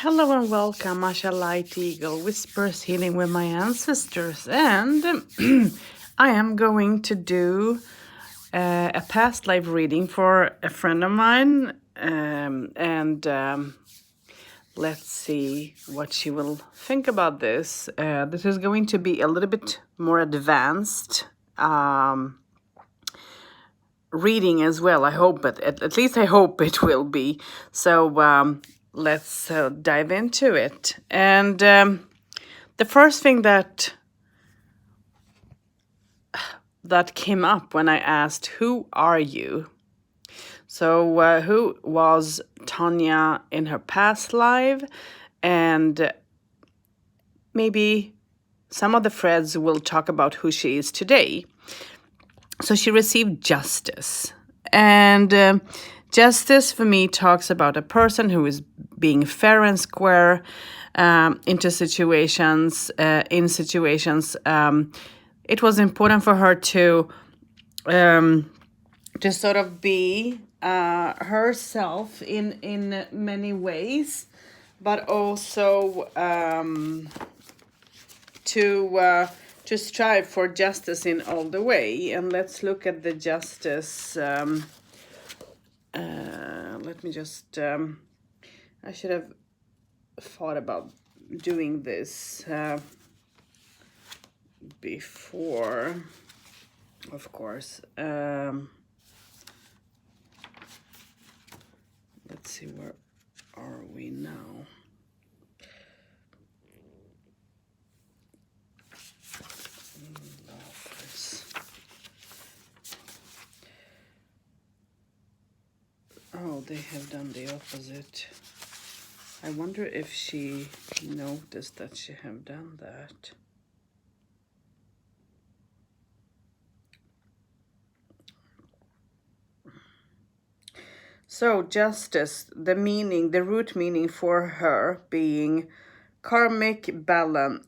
Hello and welcome, Masha Light Eagle Whispers Healing with my ancestors, and I am going to do a past life reading for a friend of mine, and let's see what she will think about this. This is going to be a little bit more advanced reading as well. I hope, but at least I hope it will be. So let's dive into it. And the first thing that came up when I asked, "Who are you?" So who was Tonja in her past life, and maybe some of the threads will talk about who she is today. So she received justice. And justice for me talks about a person who is being fair and square into situations, in situations. It was important for her to sort of be herself in many ways, but also to strive for justice in all the way. And let's look at the justice. Let me just, I should have thought about doing this before, of course. Let's see, where are we now? Oh, they have done the opposite. I wonder if she noticed that she have done that. So justice, the meaning, the root meaning for her being karmic balance,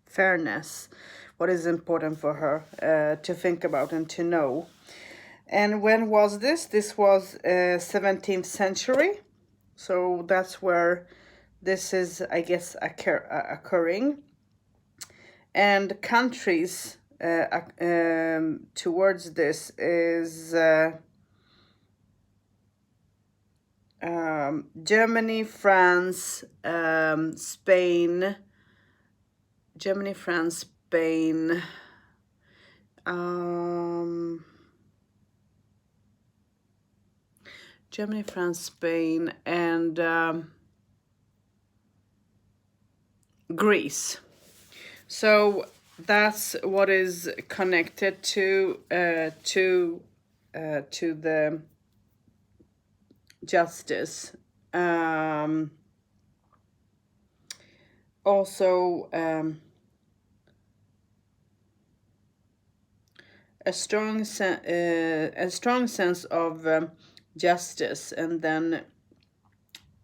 fairness, what is important for her to think about and to know. And when was this? This was 17th century. So that's where this is, I guess, occurring. And countries towards this is Germany, France, Spain. Germany, France, Spain. Germany, France, Spain, and Greece. So that's what is connected to the justice. Also, a strong sense of justice, and then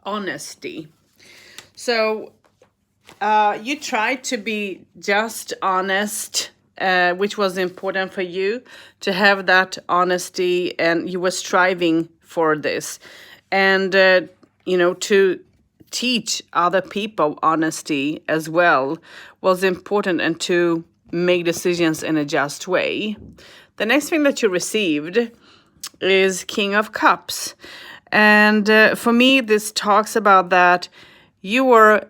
honesty. So you tried to be just honest, which was important for you to have that honesty, and you were striving for this, and to teach other people honesty as well was important, and to make decisions in a just way. The next thing that you received is King of Cups. And for me, this talks about that you were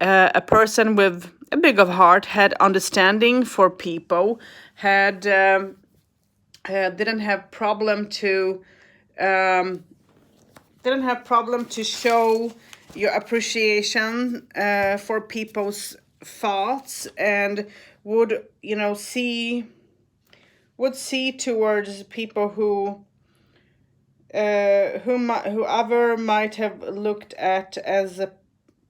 a person with a big of heart, had understanding for people, had didn't have problem to show your appreciation for people's thoughts, and would see towards people whoever might have looked at as a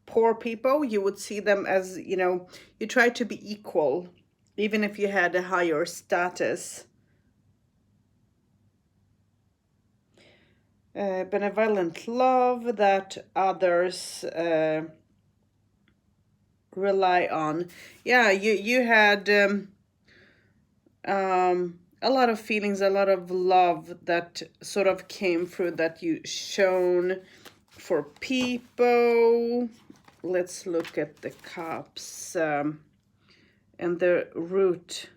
poor people. You would see them as, you try to be equal, even if you had a higher status. Benevolent love that others rely on. Yeah, you had a lot of feelings, a lot of love that sort of came through, that you shown for people. Let's look at the cups and the root.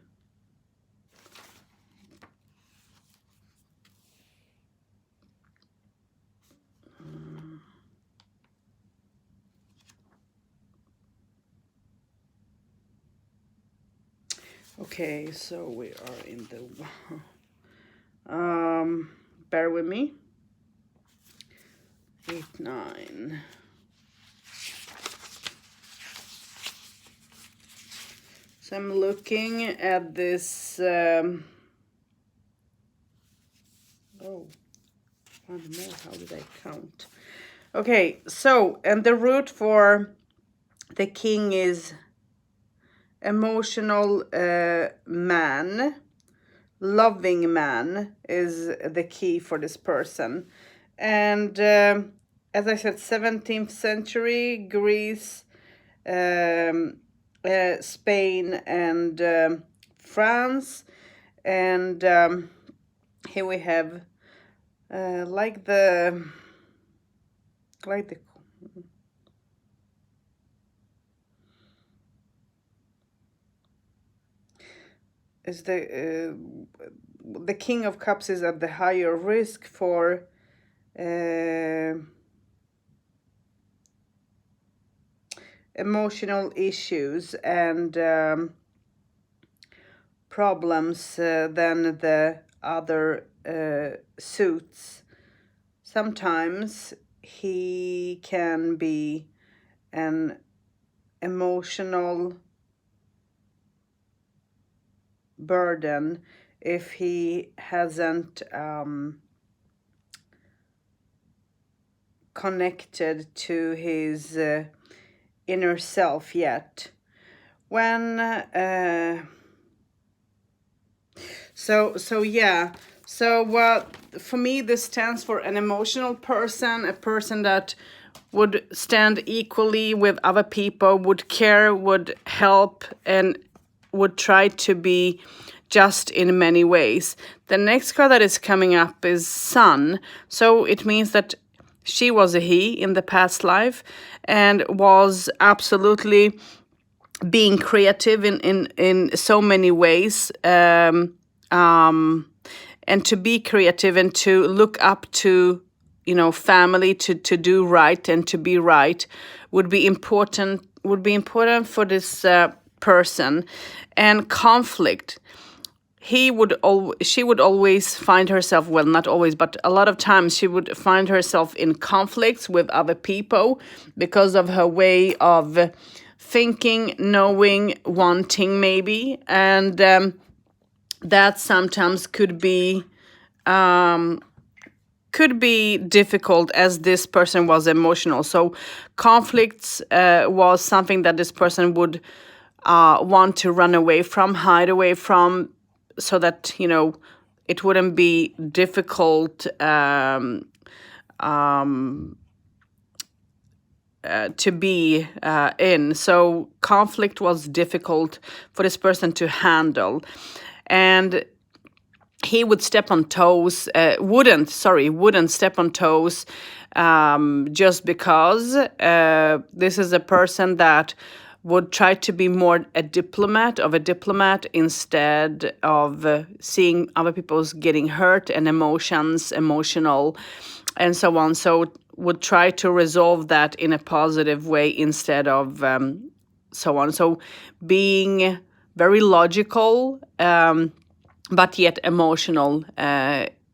Okay, so we are in the bear with me. 8, 9. So I'm looking at this oh, one more. How did I count? Okay, so, and the root for the king is emotional man. Loving man is the key for this person. And as I said, 17th century, Greece, Spain, and France. And here we have like the is the King of Cups is at the higher risk for emotional issues and problems than the other suits. Sometimes he can be an emotional burden if he hasn't connected to his inner self yet. When for me, this stands for an emotional person, a person that would stand equally with other people, would care, would help, and would try to be just in many ways. The next card that is coming up is Sun. So it means that she was a he in the past life and was absolutely being creative in so many ways. And to be creative and to look up to, family, to do right and to be right would be important for this person. And conflict, she would always find herself, well, not always, but a lot of times she would find herself in conflicts with other people because of her way of thinking, knowing, wanting, maybe. And that sometimes could be difficult, as this person was emotional. So conflicts was something that this person would want to run away from, hide away from, so that it wouldn't be difficult to be in. So conflict was difficult for this person to handle. And he would step on toes, wouldn't step on toes just because this is a person that would try to be more a diplomat instead of seeing other people's getting hurt and emotional, and so on. So would try to resolve that in a positive way instead of so on. So being very logical, but yet emotional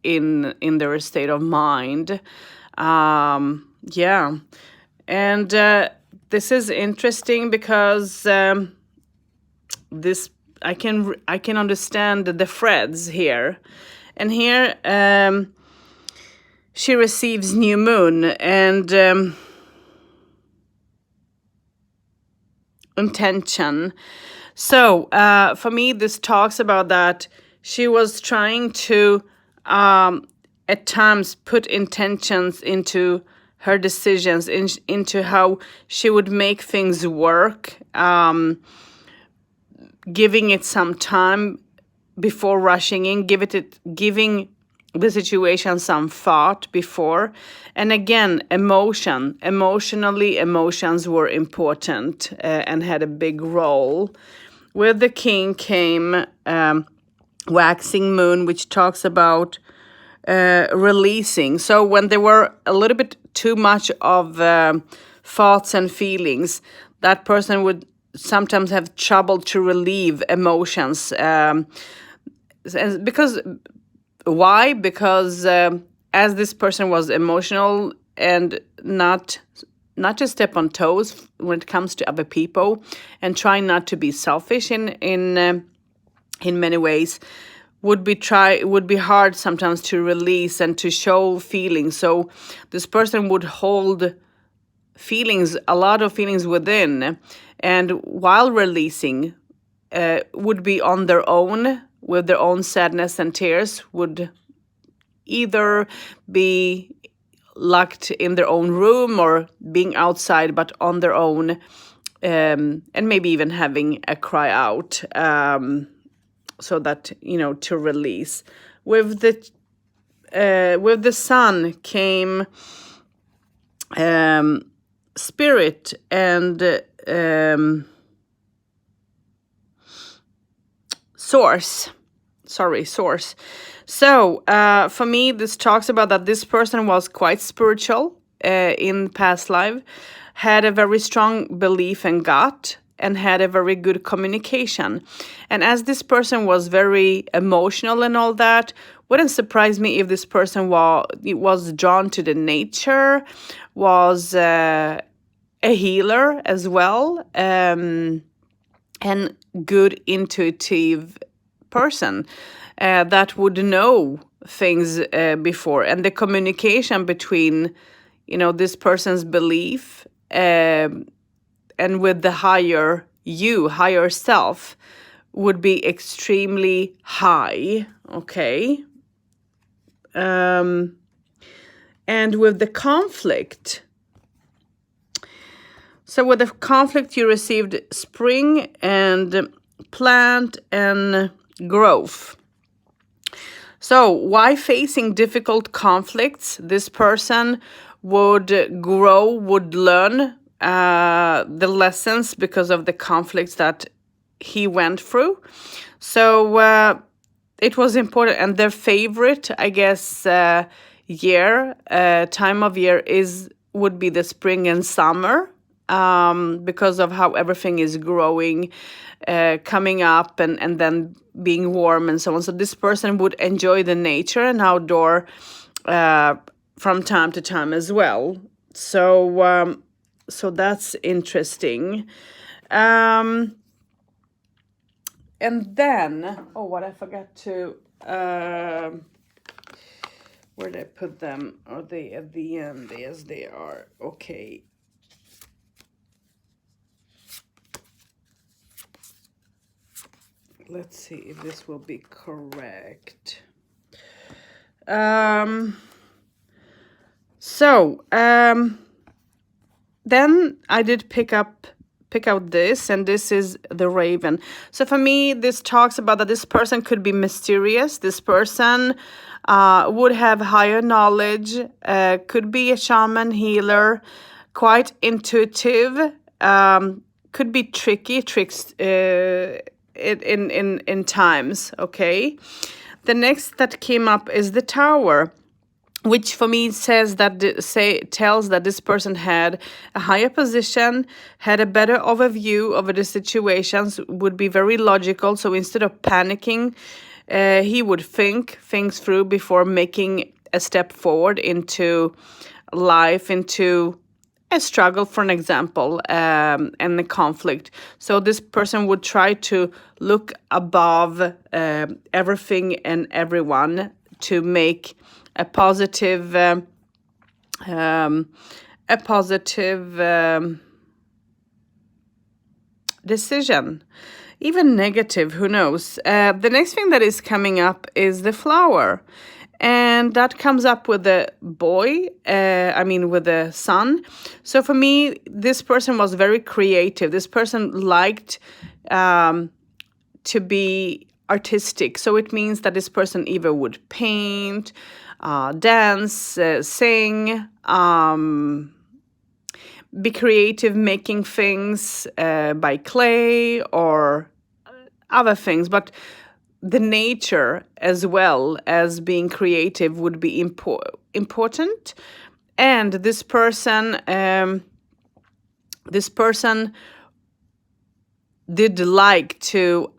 in their state of mind. Yeah. And this is interesting because this I can understand the threads here. And here she receives new moon and intention. So for me, this talks about that she was trying to at times put intentions into her decisions, into how she would make things work, giving it some time before rushing in, giving the situation some thought before. And again, emotions were important, and had a big role. With the king came waxing moon, which talks about releasing. So when there were a little bit too much of thoughts and feelings, that person would sometimes have trouble to relieve emotions. Because why? Because as this person was emotional and not to step on toes when it comes to other people, and trying not to be selfish in many ways, would be hard sometimes to release and to show feelings. So this person would hold a lot of feelings within, and while releasing, would be on their own with their own sadness and tears, would either be locked in their own room or being outside, but on their own, and maybe even having a cry out, so that, to release. With the sun came spirit and source. So for me, this talks about that this person was quite spiritual in past life, had a very strong belief in God, and had a very good communication. And as this person was very emotional and all that, wouldn't surprise me if this person was drawn to the nature, was a healer as well, and good intuitive person that would know things before. And the communication between, this person's belief and with the higher self would be extremely high. Okay. And with the conflict, you received spring and plant and growth. So why facing difficult conflicts, this person would grow, would learn the lessons because of the conflicts that he went through. So it was important, and their favorite, I guess, time of year would be the spring and summer, because of how everything is growing, coming up, and then being warm and so on. So this person would enjoy the nature and outdoor from time to time as well. So that's interesting. And then, what I forgot to, where did I put them? Are they at the end? Yes, they are. Okay. Let's see if this will be correct. Then I did pick out this, and this is the raven. So for me, this talks about that this person could be mysterious. This person would have higher knowledge, could be a shaman, healer, quite intuitive, could be tricks in times. Okay. The next that came up is the tower, which for me tells that this person had a higher position, had a better overview over the situations, would be very logical. So instead of panicking, he would think things through before making a step forward into life, into a struggle, for an example, and the conflict. So this person would try to look above everything and everyone to make a positive decision. Even negative, who knows? The next thing that is coming up is the flower. and that comes up with the boy, with the son. So for me, this person was very creative. This person liked to be artistic. So it means that this person either would paint, dance, sing, be creative, making things by clay or other things. But the nature as well as being creative would be important. And this person did like to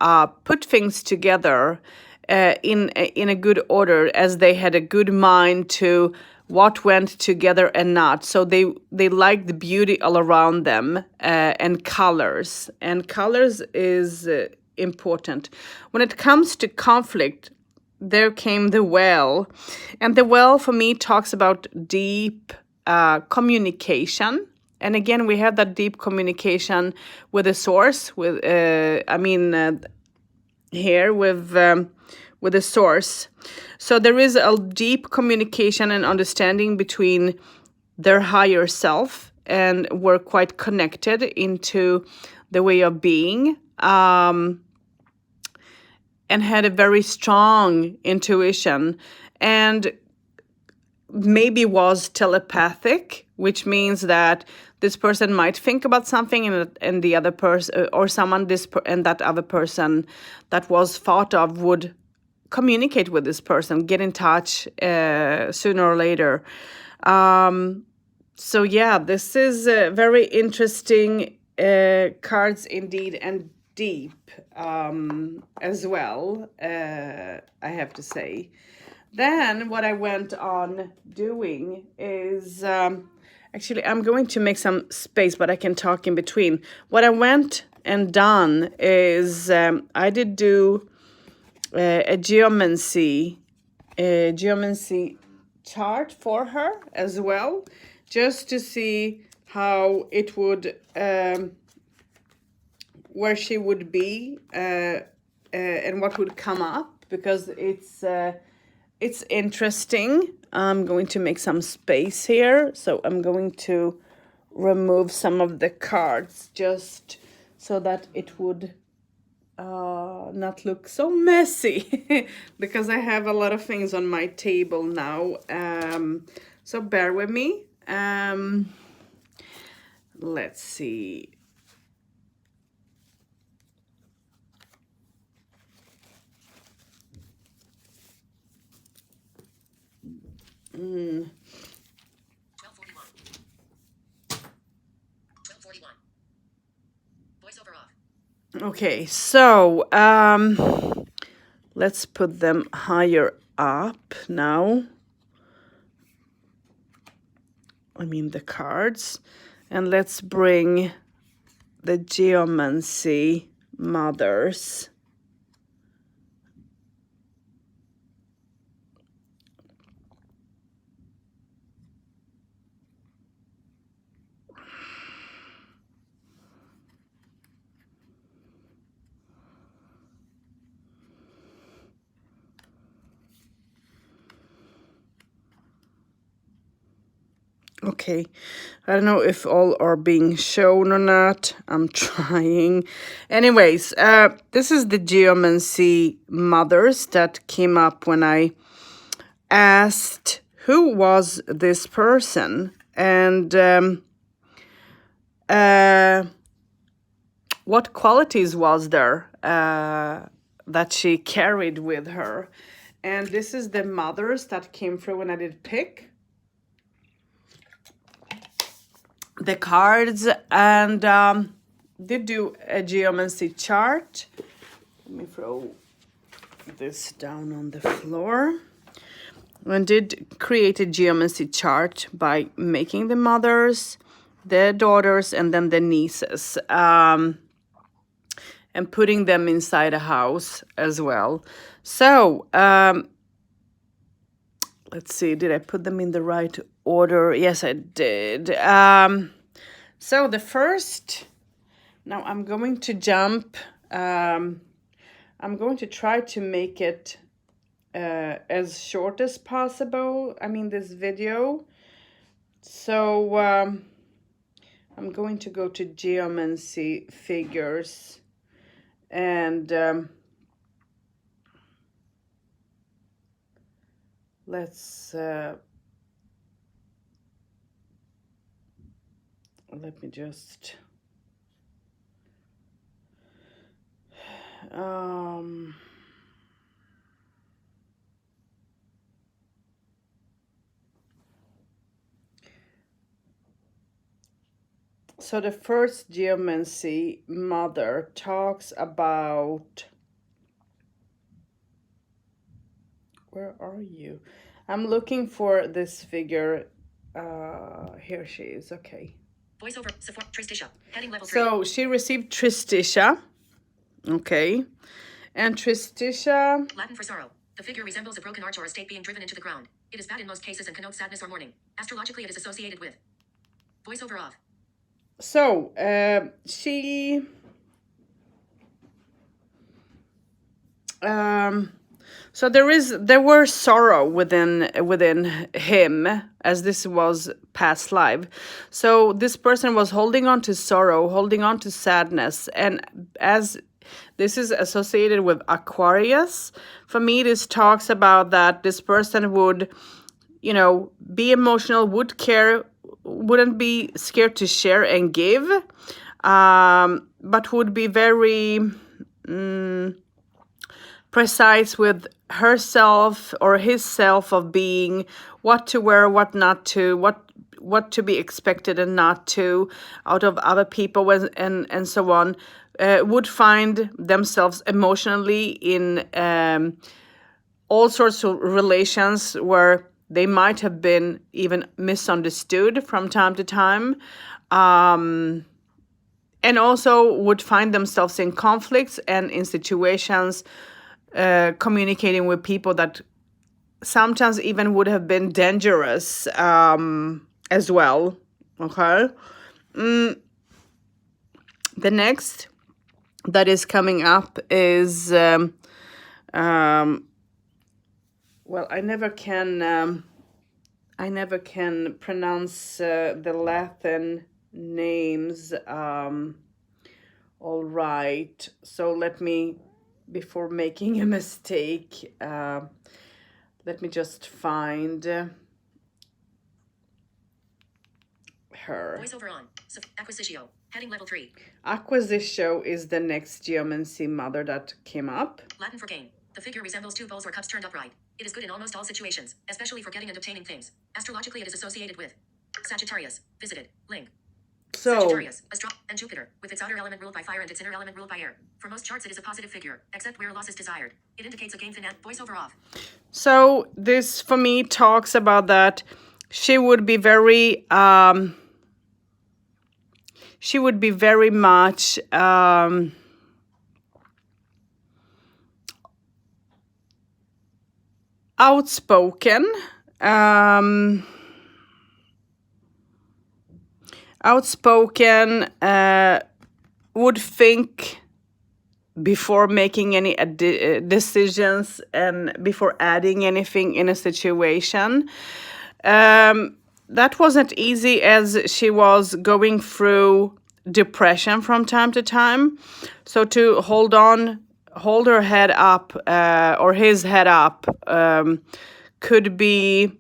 put things together in a good order, as they had a good mind to what went together and not. So they liked the beauty all around them, and colors. And colors is important. When it comes to conflict, there came the well. And the well for me talks about deep communication. And again, we have that deep communication with the source, here with the source. So there is a deep communication and understanding between their higher self, and we're quite connected into the way of being, and had a very strong intuition, and maybe was telepathic, which means that this person might think about something, and the other person or someone and that other person that was thought of would communicate with this person, get in touch sooner or later. So yeah, this is very interesting cards indeed, and deep as well, I have to say. Then what I went on doing is, actually, I'm going to make some space, but I can talk in between. What I went and done is, I did do a geomancy chart for her as well, just to see how it would, where she would be, and what would come up, because it's interesting. I'm going to make some space here, so I'm going to remove some of the cards just so that it would not look so messy, because I have a lot of things on my table now. So bear with me. Let's see. Mm. 1241. 1241. Voiceover off. Okay, so let's put them higher up now. The cards. And let's bring the geomancy mothers. Okay, I don't know if all are being shown or not. I'm trying. Anyways, this is the geomancy mothers that came up when I asked who was this person, and what qualities was there that she carried with her. And this is the mothers that came through when I did pick the cards, and did do a geomancy chart. Let me throw this down on the floor. And did create a geomancy chart by making the mothers, the daughters, and then the nieces, and putting them inside a house as well. So let's see, did I put them in the right order? Yes, I did. So the first, now I'm going to jump. I'm going to try to make it as short as possible. I mean, this video. So I'm going to go to geomancy figures and let's let me just so the first geomancy mother talks about, where are you? I'm looking for this figure. Here she is. Okay. Voiceover. Support. Tristisha. Heading level 3. So she received Tristisha. Okay. And Tristisha. Latin for sorrow. The figure resembles a broken arch or a stake being driven into the ground. It is bad in most cases and connotes sadness or mourning. Astrologically, it is associated with. Voiceover off. So she so there were sorrow within him, as this was past life. So this person was holding on to sorrow, holding on to sadness, and as this is associated with Aquarius, for me this talks about that this person would, be emotional, would care, wouldn't be scared to share and give, but would be very precise with herself or his self of being, what to wear, what not to, what to be expected and not to out of other people, and so on. Would find themselves emotionally in all sorts of relations where they might have been even misunderstood from time to time, and also would find themselves in conflicts and in situations communicating with people that sometimes even would have been dangerous as well. Okay. The next that is coming up is well, I never can pronounce the Latin names. All right, so let me, before making a mistake, let me just find her. Voiceover on. Acquisitio. Heading level 3. Acquisitio is the next geomancy mother that came up. Latin for gain. The figure resembles two bowls or cups turned upright. It is good in almost all situations, especially for getting and obtaining things. Astrologically, it is associated with Sagittarius. Visited. Link. So Sagittarius, and Jupiter, with its outer element ruled by fire and its inner element ruled by air. For most charts, it is a positive figure, except where loss is desired. It indicates a gain finance. Voiceover off. So this, for me, talks about that she would be very much outspoken, would think before making any decisions and before adding anything in a situation. That wasn't easy, as she was going through depression from time to time. So to hold her head up, or his head up, could be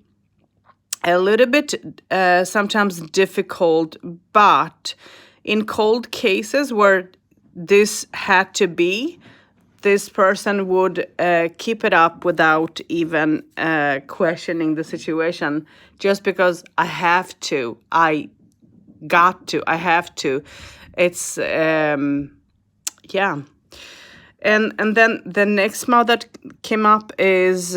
a little bit sometimes difficult, but in cold cases where this had to be, this person would keep it up without even questioning the situation, just because I have to, I have to. It's yeah. And then the next mouth that came up is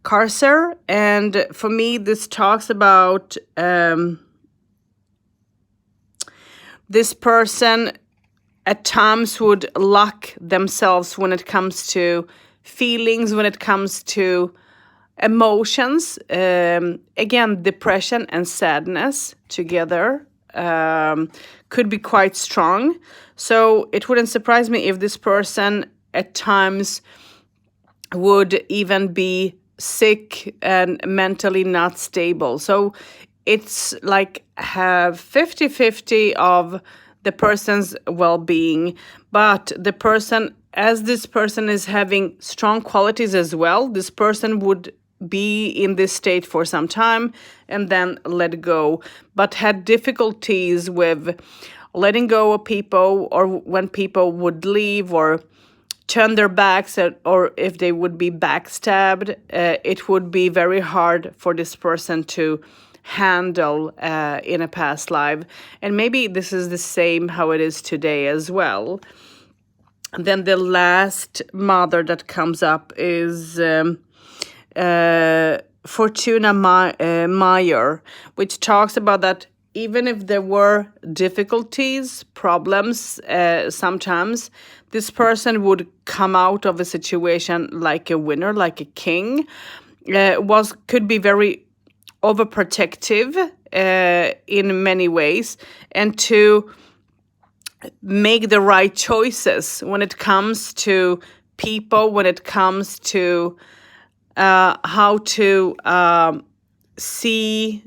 Carcer, and for me this talks about this person at times would lock themselves when it comes to feelings, when it comes to emotions. Again, depression and sadness together could be quite strong. So it wouldn't surprise me if this person at times would even be sick and mentally not stable. So it's like have 50-50 of the person's well-being, but the person, as this person is having strong qualities as well, this person would be in this state for some time and then let go, but had difficulties with letting go of people, or when people would leave or turn their backs or if they would be backstabbed, it would be very hard for this person to handle in a past life. And maybe this is the same how it is today as well. And then the last mother that comes up is Fortuna Meyer, which talks about that even if there were difficulties, problems, sometimes this person would come out of a situation like a winner, like a king. Could be very overprotective in many ways, and to make the right choices when it comes to people, when it comes to how to see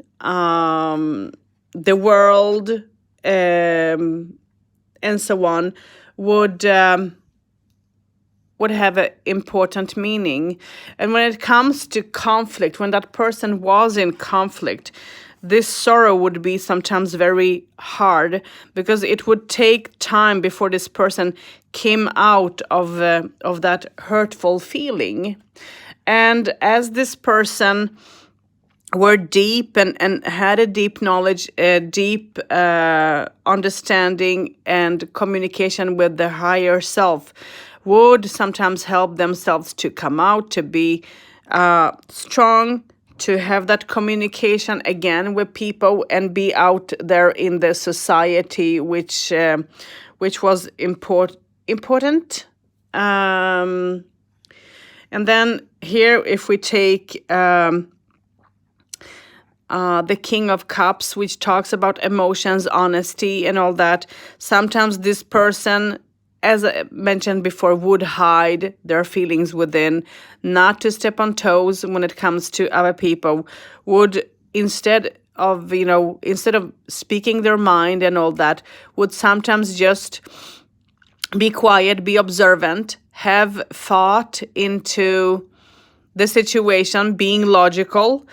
the world, and so on, would have an important meaning. And when it comes to conflict, when that person was in conflict, this sorrow would be sometimes very hard, because it would take time before this person came out of that hurtful feeling. And as this person were deep and had a deep knowledge, a deep understanding and communication with the higher self, would sometimes help themselves to come out, to be strong, to have that communication again with people and be out there in the society, which was important. And then here, if we take the King of Cups, which talks about emotions, honesty, and all that, sometimes this person, as I mentioned before, would hide their feelings within, not to step on toes when it comes to other people, would instead of speaking their mind and all that, would sometimes just be quiet, be observant, have thought into the situation, being logical,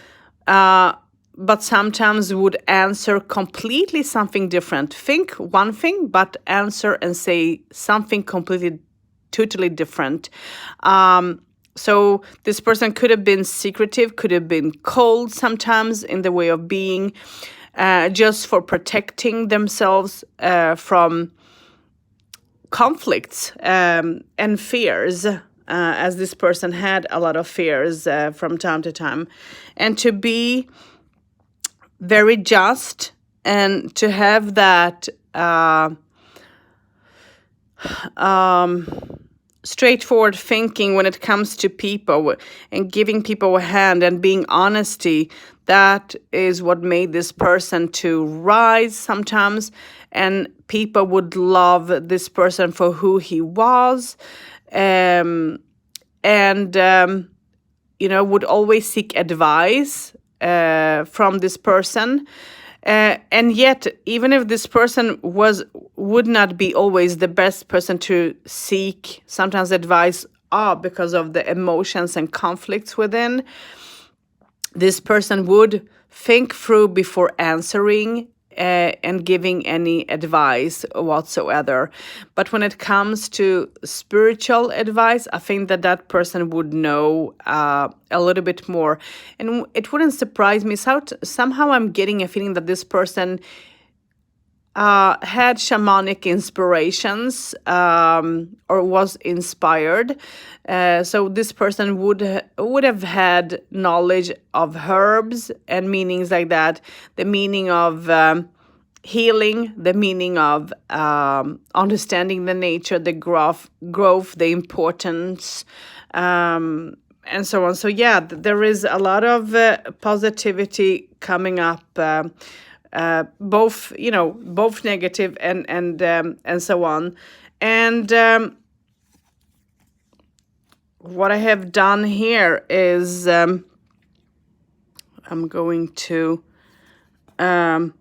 but sometimes would answer completely something different. Think one thing, but answer and say something completely, totally different. So this person could have been secretive, could have been cold sometimes in the way of being, just for protecting themselves from conflicts and fears, as this person had a lot of fears from time to time. And to be very just and to have that straightforward thinking when it comes to people and giving people a hand and being honesty, that is what made this person to rise sometimes, and people would love this person for who he was, and would always seek advice from this person. And yet, even if this person would not be always the best person to seek sometimes advice because of the emotions and conflicts within, this person would think through before answering and giving any advice whatsoever. But when it comes to spiritual advice, I think that person would know a little bit more. And it wouldn't surprise me. Somehow I'm getting a feeling that this person had shamanic inspirations, or was inspired. So this person would have had knowledge of herbs and meanings like that, the meaning of healing, the meaning of understanding the nature, the growth, the importance, and so on. So yeah, there is a lot of positivity coming up. Both negative and so on. And what I have done here is I'm going to um,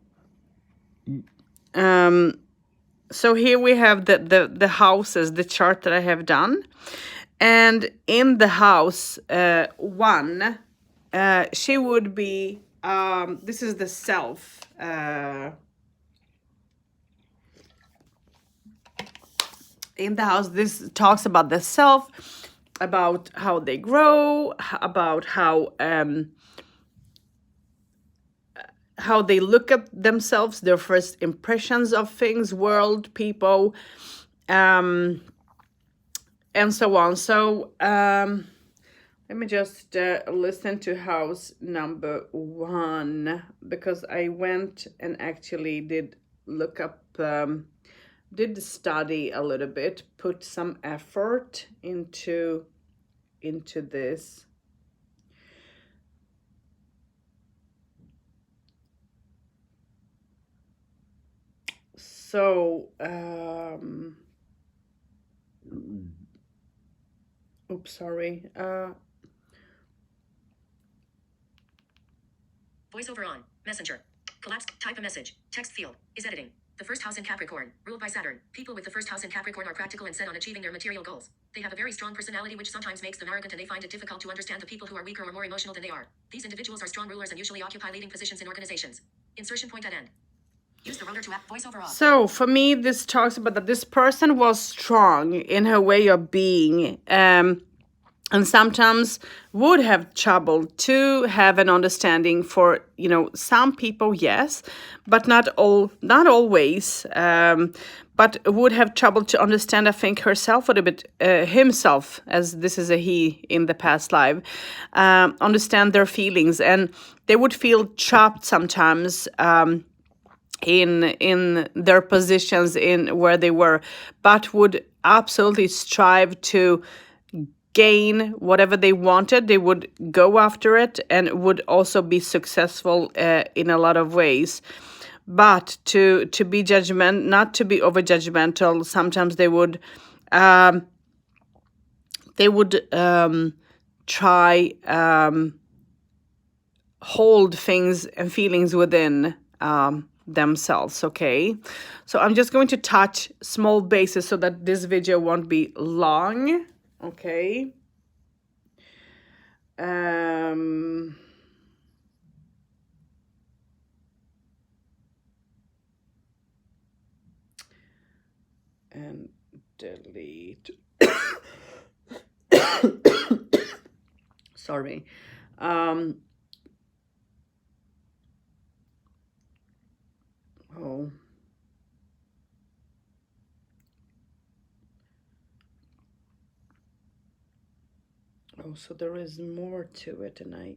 so here we have the houses, the chart that I have done. And in the house one, she would be, this is the self. In the house, this talks about the self, about how they grow, about how they look at themselves, their first impressions of things, world, people, and so on. So let me just listen to house number 1, because I went and actually did look up, did study a little bit, put some effort into this. So oops, sorry. Voiceover on. Messenger. Collapse. Type a message. Text field. Is editing. The first house in Capricorn, ruled by Saturn. People with the first house in Capricorn are practical and set on achieving their material goals. They have a very strong personality, which sometimes makes them arrogant, and they find it difficult to understand the people who are weaker or more emotional than they are. These individuals are strong rulers and usually occupy leading positions in organizations. Insertion point at end. Use the rotor to app. Voiceover off. So for me, this talks about that this person was strong in her way of being, and sometimes would have trouble to have an understanding for, some people, yes, but not always, but would have trouble to understand, I think, herself a little bit, himself, as this is a he in the past life, understand their feelings, and they would feel trapped sometimes, in their positions in where they were, but would absolutely strive to gain whatever they wanted. They would go after it and would also be successful in a lot of ways. But to be not to be over judgmental, sometimes they would try hold things and feelings within themselves. Okay, so I'm just going to touch small bases so that this video won't be long. Okay. And delete. Sorry. Oh. Oh, so there is more to it, and I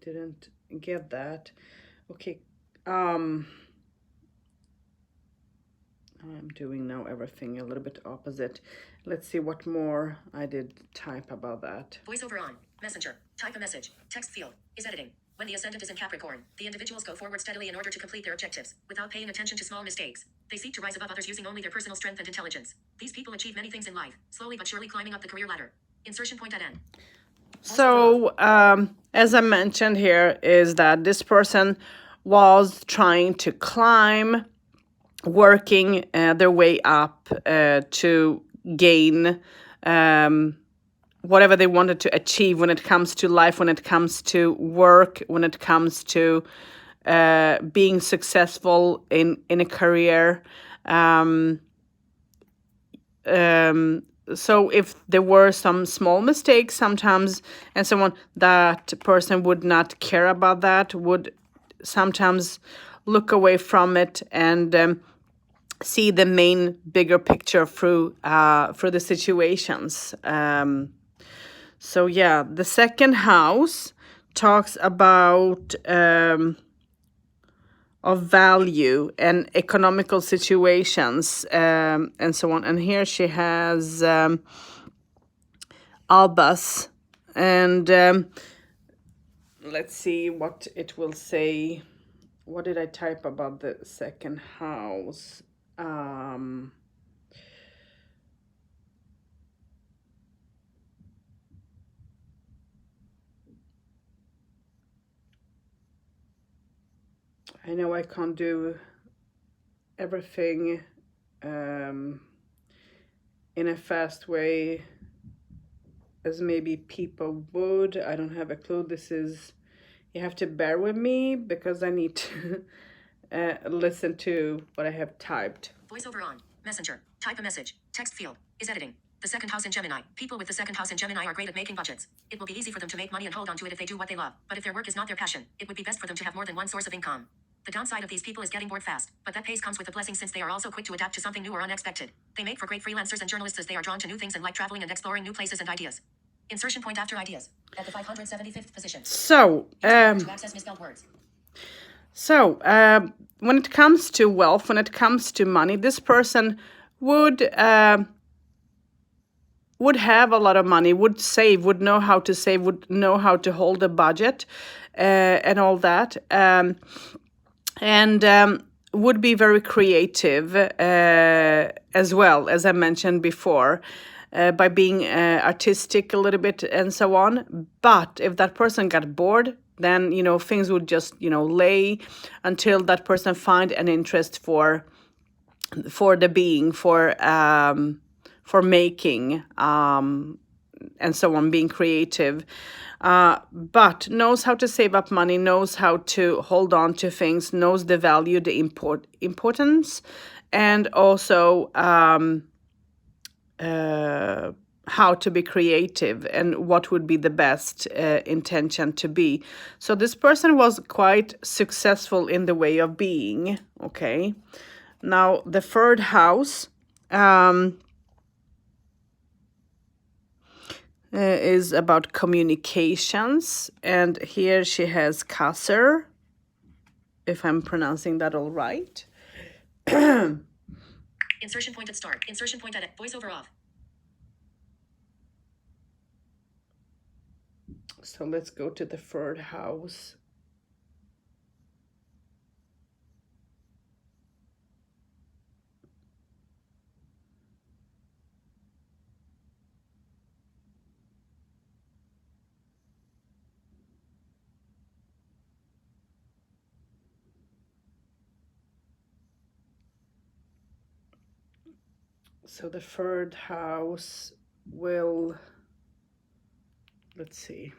didn't get that. Okay. I'm doing now everything a little bit opposite. Let's see what more I did type about that. Voiceover on. Messenger. Type a message. Text field. Is editing. When the ascendant is in Capricorn, the individuals go forward steadily in order to complete their objectives, without paying attention to small mistakes. They seek to rise above others using only their personal strength and intelligence. These people achieve many things in life, slowly but surely climbing up the career ladder. Insertion point at end. So, as I mentioned here, is that this person was trying to climb, working their way up to gain whatever they wanted to achieve when it comes to life, when it comes to work, when it comes to being successful in a career. So if there were some small mistakes sometimes, and someone, that person would not care about that, would sometimes look away from it and see the main bigger picture through the situations. So yeah, the second house talks about of value and economical situations, and so on. And here she has Albus, and let's see what it will say. What did I type about the second house? Um, I know I can't do everything um, in a fast way as maybe people would. I don't have a clue. You have to bear with me because I need to listen to what I have typed. Voiceover on. Messenger. Type a message. Text field. Is editing. The second house in Gemini. People with the second house in Gemini are great at making budgets. It will be easy for them to make money and hold on to it if they do what they love. But if their work is not their passion, it would be best for them to have more than one source of income. The downside of these people is getting bored fast, but that pace comes with a blessing since they are also quick to adapt to something new or unexpected. They make for great freelancers and journalists as they are drawn to new things and like traveling and exploring new places and ideas. Insertion point after ideas. At the 575th position. So, to access misspelled words. So, when it comes to wealth, when it comes to money, this person would have a lot of money, would save, would know how to save, would know how to hold a budget, and all that, and would be very creative as well, as I mentioned before. By being artistic a little bit and so on. But if that person got bored, then, things would just, lay until that person find an interest for the being, for making, and so on, being creative. But knows how to save up money, knows how to hold on to things, knows the value, the importance, and also how to be creative and what would be the best intention to be. So this person was quite successful in the way of being. Okay. Now the third house is about communications, and here she has Kasser, if I'm pronouncing that all right. Insertion point at start. Insertion point at voiceover off. So let's go to the third house. So the third house will, let's see.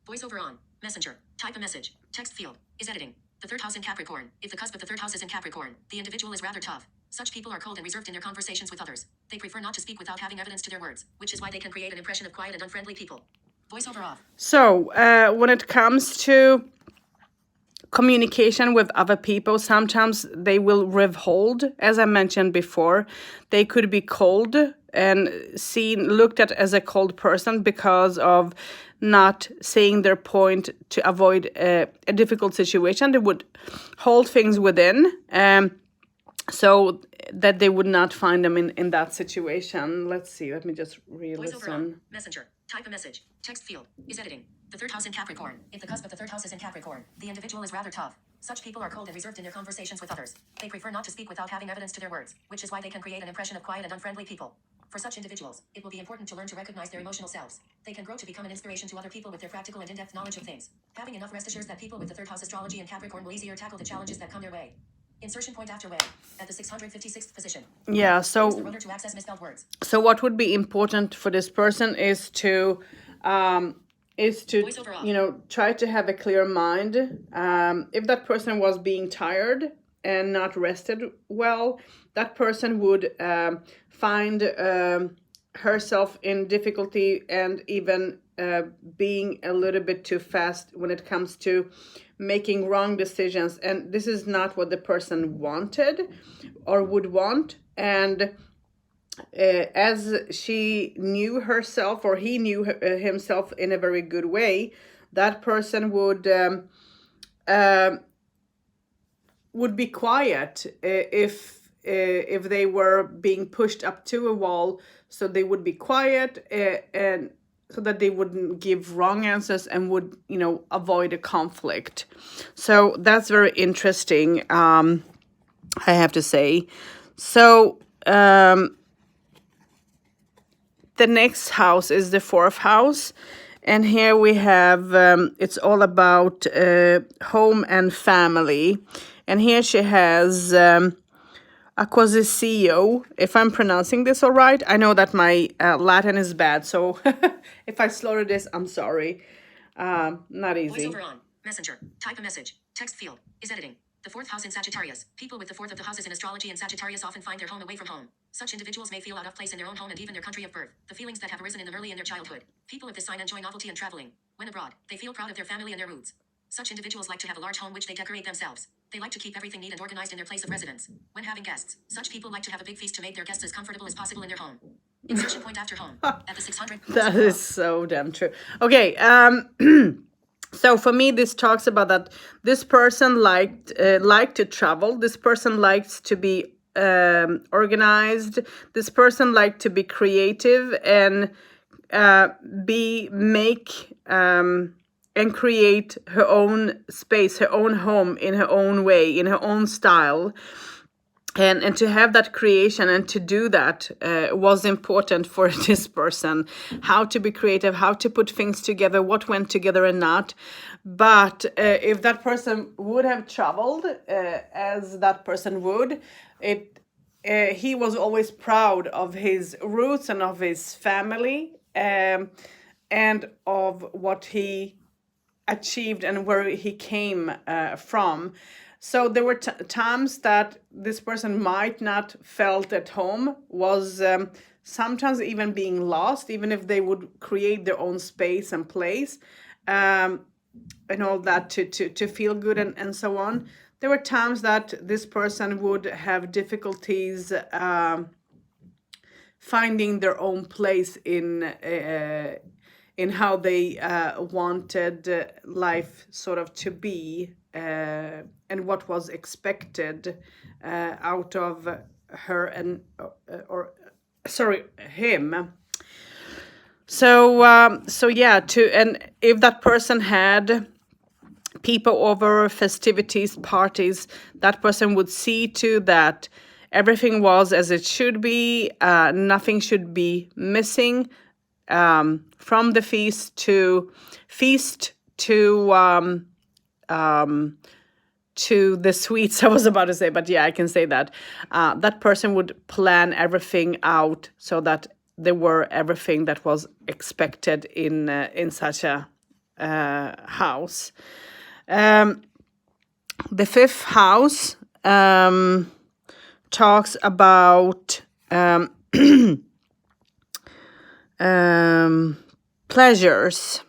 Voiceover on. Messenger. Type a message. Text field. Is editing. The third house in Capricorn. If the cusp of the third house is in Capricorn, the individual is rather tough. Such people are cold and reserved in their conversations with others. They prefer not to speak without having evidence to their words, which is why they can create an impression of quiet and unfriendly people. Voiceover off. So when it comes to communication with other people, sometimes they will withhold, as I mentioned before. They could be cold and looked at as a cold person because of not saying their point to avoid a difficult situation. They would hold things within, so that they would not find them in that situation. Let's see, let me just re-listen. Messenger. Type a message. Text field. Is editing. The third house in Capricorn. If the cusp of the third house is in Capricorn, the individual is rather tough. Such people are cold and reserved in their conversations with others. They prefer not to speak without having evidence to their words, which is why they can create an impression of quiet and unfriendly people. For such individuals, it will be important to learn to recognize their emotional selves. They can grow to become an inspiration to other people with their practical and in-depth knowledge of things. Having enough rest assures that people with the third house astrology in Capricorn will easier tackle the challenges that come their way. Insertion point after way. At the 656th position. Yeah, Use the ruler to access misspelled words. So what would be important for this person is to try to have a clear mind. If that person was being tired and not rested well, that person would find herself in difficulty and even being a little bit too fast when it comes to making wrong decisions. And this is not what the person wanted or would want. And as she knew herself, or he knew himself in a very good way, that person would be quiet if they were being pushed up to a wall. So they would be quiet and so that they wouldn't give wrong answers and would, avoid a conflict. So that's very interesting, I have to say. So the next house is the fourth house. And here we have, it's all about home and family. And here she has acquisitio, if I'm pronouncing this all right. I know that my Latin is bad, so if I slaughter this, I'm sorry. Not easy. Voiceover on. Messenger. Type a message. Text field. Is editing. The fourth house in Sagittarius. People with the fourth of the houses in astrology in Sagittarius often find their home away from home. Such individuals may feel out of place in their own home and even their country of birth. The feelings that have arisen in them early in their childhood. People of this sign enjoy novelty and traveling. When abroad, they feel proud of their family and their roots. Such individuals like to have a large home which they decorate themselves. They like to keep everything neat and organized in their place of residence. When having guests, such people like to have a big feast to make their guests as comfortable as possible in their home. Insertion point after home. At the 600. That is so damn true. Okay, so for me, this talks about that this person liked to travel. This person likes to be organized. This person liked to be creative and and create her own space, her own home in her own way, in her own style. And to have that creation and to do that was important for this person. How to be creative, how to put things together, what went together and not. But if that person would have traveled as that person would, he was always proud of his roots and of his family and of what he achieved and where he came from. So there were times that this person might not felt at home, was sometimes even being lost, even if they would create their own space and place and all that to feel good and so on. There were times that this person would have difficulties finding their own place in how they wanted life sort of to be. And what was expected out of her and him. So and if that person had people over, festivities, parties, that person would see to that everything was as it should be. Nothing should be missing from the feast to the sweets, I was about to say, but yeah, I can say that. That person would plan everything out so that there were everything that was expected in such a house. The fifth house talks about pleasures.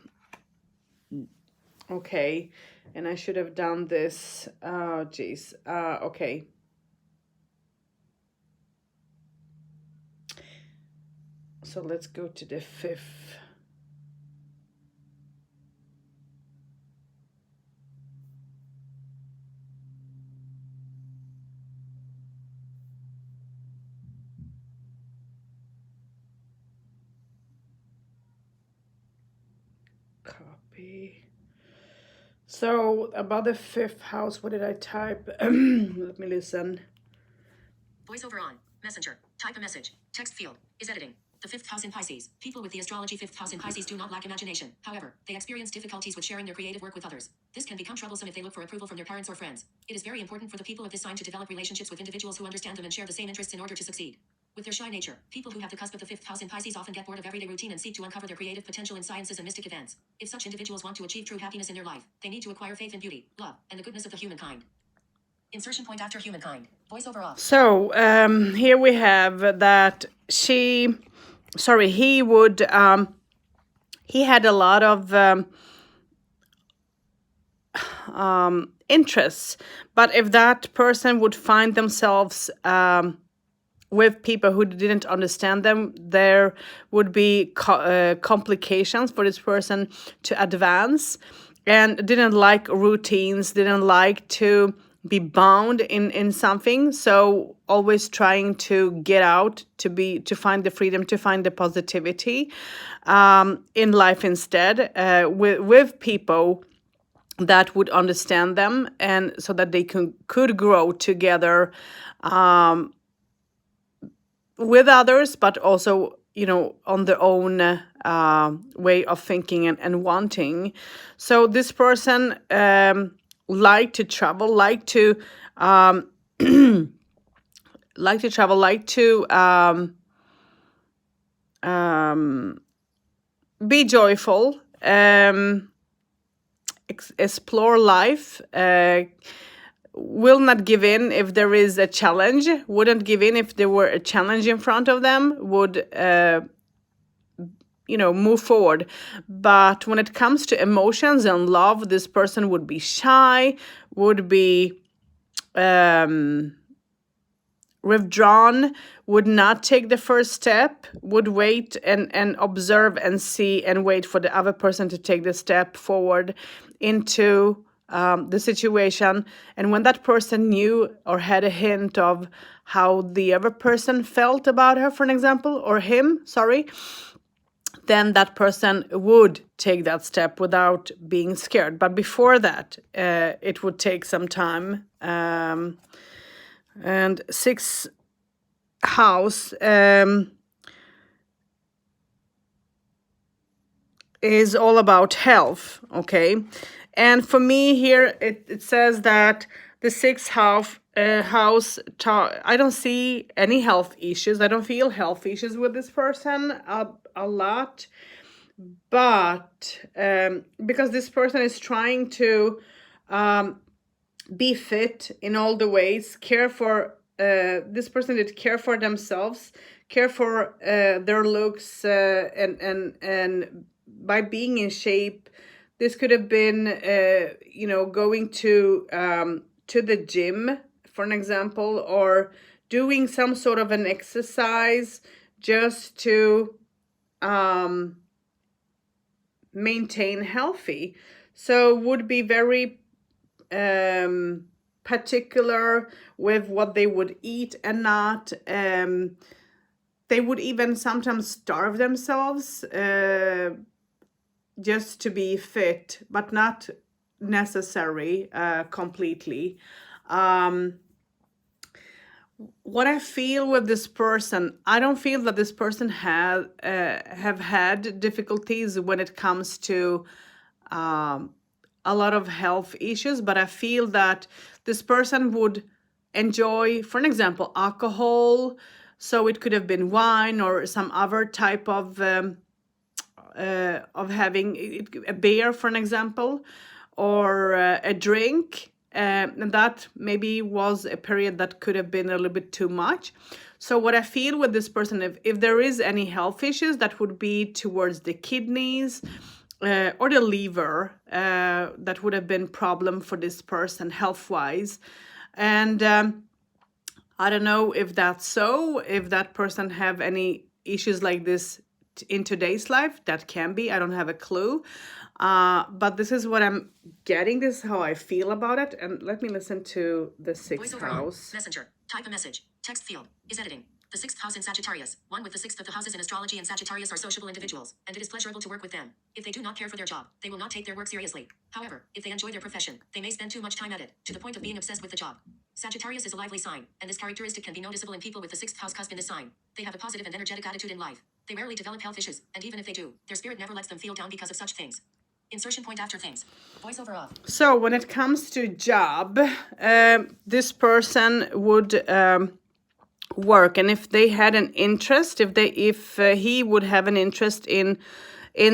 Okay. And I should have done this. Oh, geez. Okay. So let's go to the fifth. Copy. So about the fifth house, what did I type? Let me listen. Voiceover on. Messenger. Type a message. Text field. Is editing. The fifth house in Pisces. People with the astrology fifth house in Pisces do not lack imagination. However, they experience difficulties with sharing their creative work with others. This can become troublesome if they look for approval from their parents or friends. It is very important for the people of this sign to develop relationships with individuals who understand them and share the same interests in order to succeed. With their shy nature, people who have the cusp of the fifth house in Pisces often get bored of everyday routine and seek to uncover their creative potential in sciences and mystic events. If such individuals want to achieve true happiness in their life, they need to acquire faith in beauty, love, and the goodness of the humankind. Insertion point after humankind. Voiceover off. So here we have that he would, he had a lot of interests, but if that person would find themselves with people who didn't understand them, there would be complications for this person to advance, and didn't like routines, didn't like to be bound in something. So always trying to get out, to find the freedom, to find the positivity in life instead, with people that would understand them, and so that they could grow together with others, but also, on their own way of thinking and wanting. So this person like to travel, like to be joyful, explore life, will not give in if there is a challenge, wouldn't give in if there were a challenge in front of them, would move forward. But when it comes to emotions and love, this person would be shy, would be withdrawn, would not take the first step, would wait and observe and see and wait for the other person to take the step forward into the situation. And when that person knew or had a hint of how the other person felt about her, for an example, or him, sorry, then that person would take that step without being scared. But before that, it would take some time. And sixth house is all about health, okay? And for me here, it says that the sixth house, I don't see any health issues. I don't feel health issues with this person a lot. But because this person is trying to be fit in all the ways, care for, this person did care for themselves, care for their looks, and by being in shape. This could have been, going to the gym, for an example, or doing some sort of an exercise just to maintain healthy. So would be very particular with what they would eat and not. They would even sometimes starve themselves just to be fit, but not necessary completely. What I feel with this person, I don't feel that this person have had difficulties when it comes to a lot of health issues, but I feel that this person would enjoy, for an example, alcohol. So it could have been wine or some other type of having a beer, for an example, or a drink. And that maybe was a period that could have been a little bit too much. So what I feel with this person, if there is any health issues, that would be towards the kidneys or the liver. That would have been problem for this person health-wise. And I don't know if that's so, if that person have any issues like this in today's life. That can be, I don't have a clue. But this is what I'm getting. This is how I feel about it. And let me listen to the sixth Voiceover on. house. Messenger. Type a message. Text field. Is editing. The sixth house in Sagittarius. One with the sixth of the houses in astrology and Sagittarius are sociable individuals, and it is pleasurable to work with them. If they do not care for their job, they will not take their work seriously. However, if they enjoy their profession, they may spend too much time at it, to the point of being obsessed with the job. Sagittarius is a lively sign, and this characteristic can be noticeable in people with the sixth house cusp in this sign. They have a positive and energetic attitude in life. They rarely develop health issues, and even if they do, their spirit never lets them feel down because of such things. Insertion point after things. Voiceover off. So when it comes to job, this person would work, and if they had an interest, if he would have an interest in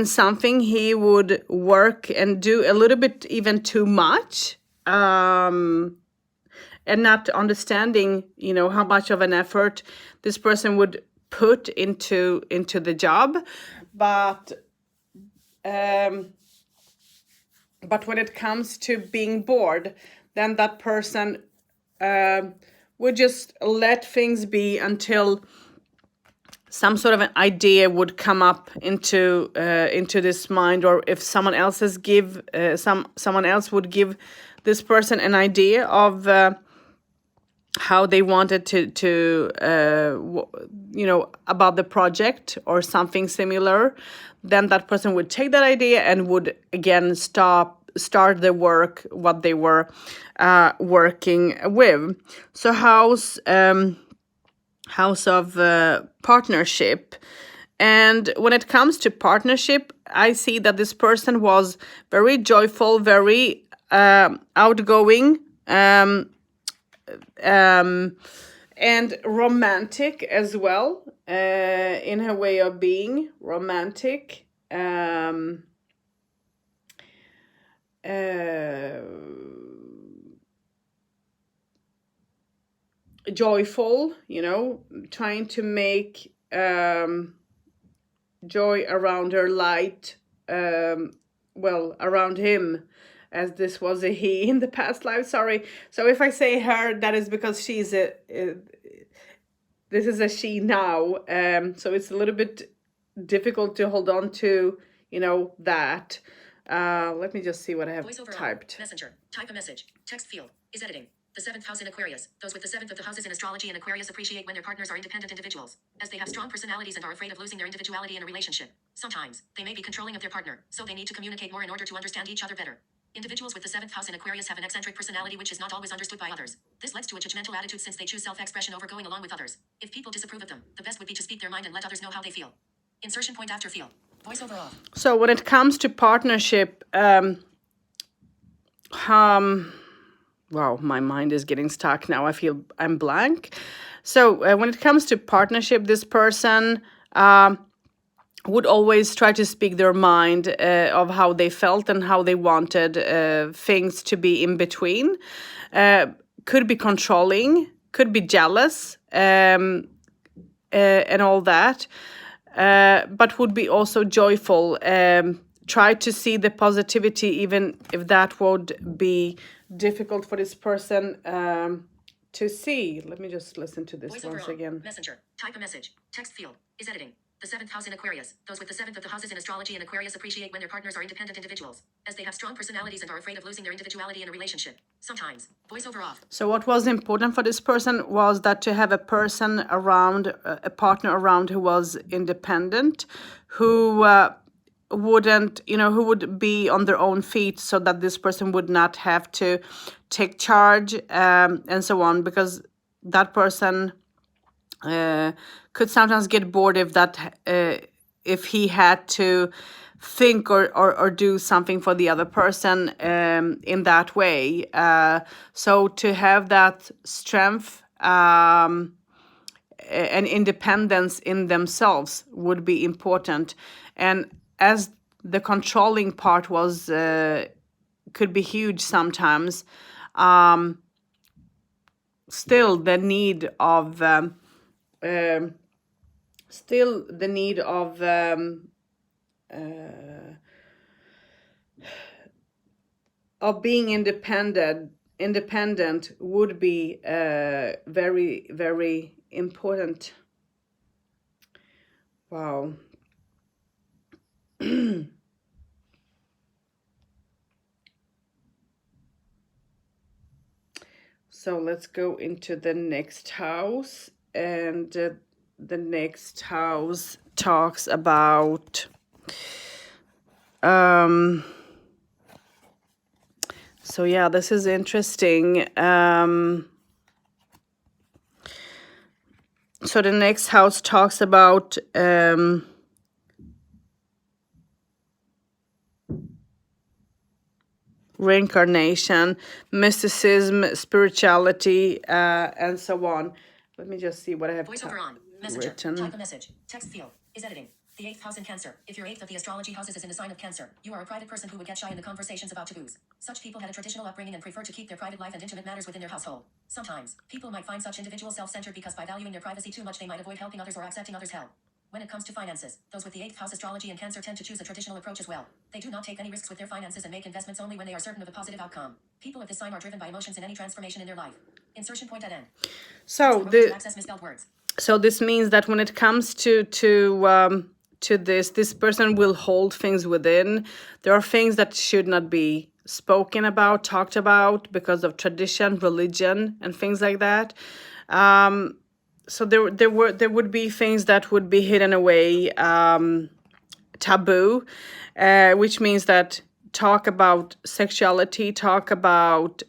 something, he would work and do a little bit even too much, and not understanding how much of an effort this person would put into the job. But when it comes to being bored, then that person would just let things be until some sort of an idea would come up into this mind, or if someone else would give this person an idea of how they wanted to about the project or something similar, then that person would take that idea and would again start the work what they were working with. So house house of partnership. And when it comes to partnership, I see that this person was very joyful, very outgoing, and romantic as well, in her way of being romantic. Joyful, trying to make joy around her, light, around him, as this was a he in the past life. Sorry. So if I say her, that is because she's this is a she now. So it's a little bit difficult to hold on to, that. Let me just see what I have typed. Messenger. Type a message. Text field is editing. The seventh house in Aquarius. Those with the seventh of the houses in astrology and Aquarius appreciate when their partners are independent individuals, as they have strong personalities and are afraid of losing their individuality in a relationship. Sometimes, they may be controlling of their partner, so they need to communicate more in order to understand each other better. Individuals with the seventh house in Aquarius have an eccentric personality which is not always understood by others. This leads to a judgmental attitude since they choose self-expression over going along with others. If people disapprove of them, the best would be to speak their mind and let others know how they feel. Insertion point after field. Voiceover off. So when it comes to partnership, wow, my mind is getting stuck now. I feel I'm blank. So when it comes to partnership, this person would always try to speak their mind of how they felt and how they wanted things to be in between. Could be controlling, could be jealous, and all that. But would be also joyful. Try to see the positivity, even if that would be difficult for this person to see. Let me just listen to this once again. Messenger. Type a message. Text field is editing. The seventh house in Aquarius. Those with the seventh of the houses in astrology and Aquarius appreciate when their partners are independent individuals, as they have strong personalities and are afraid of losing their individuality in a relationship. Sometimes. Voiceover off. So what was important for this person was that to have a person around, a partner around who was independent, who wouldn't, who would be on their own feet, so that this person would not have to take charge, and so on, because that person could sometimes get bored if he had to think or do something for the other person in that way. So to have that strength and independence in themselves would be important. And as the controlling part was could be huge sometimes, still the need of being independent would be very, very important. Wow. So let's go into the next house, and the next house talks about so yeah, this is interesting. So the next house talks about reincarnation, mysticism, spirituality, and so on. Let me just see what I have Voiceover on. Messenger. Type a message. Text field is editing. The eighth house in Cancer. If your eighth of the astrology houses is in the sign of Cancer, you are a private person who would get shy in the conversations about taboos. Such people had a traditional upbringing and prefer to keep their private life and intimate matters within their household. Sometimes, people might find such individuals self-centered because by valuing their privacy too much, they might avoid helping others or accepting others' help. When it comes to finances, those with the eighth house astrology and Cancer tend to choose a traditional approach as well. They do not take any risks with their finances and make investments only when they are certain of a positive outcome. People of this sign are driven by emotions in any transformation in their life. Insertion point at end. So access misspelled words. So this means that when it comes to this person will hold things within. There are things that should not be spoken about, talked about, because of tradition, religion, and things like that. So there would be things that would be hidden away, taboo, which means that talk about sexuality, talk about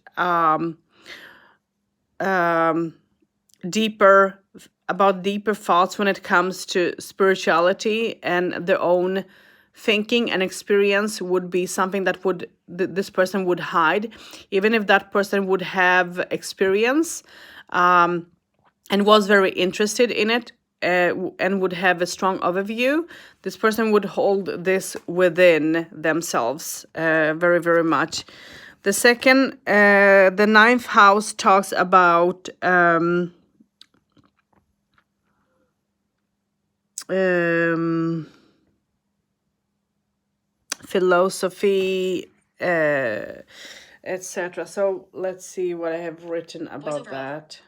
deeper about deeper thoughts when it comes to spirituality, and their own thinking and experience would be something that would this person would hide, even if that person would have experience, and was very interested in it, and would have a strong overview. This person would hold this within themselves, very, very much. The second, the ninth house talks about philosophy, etc. So let's see what I have written about Voiceover off. that.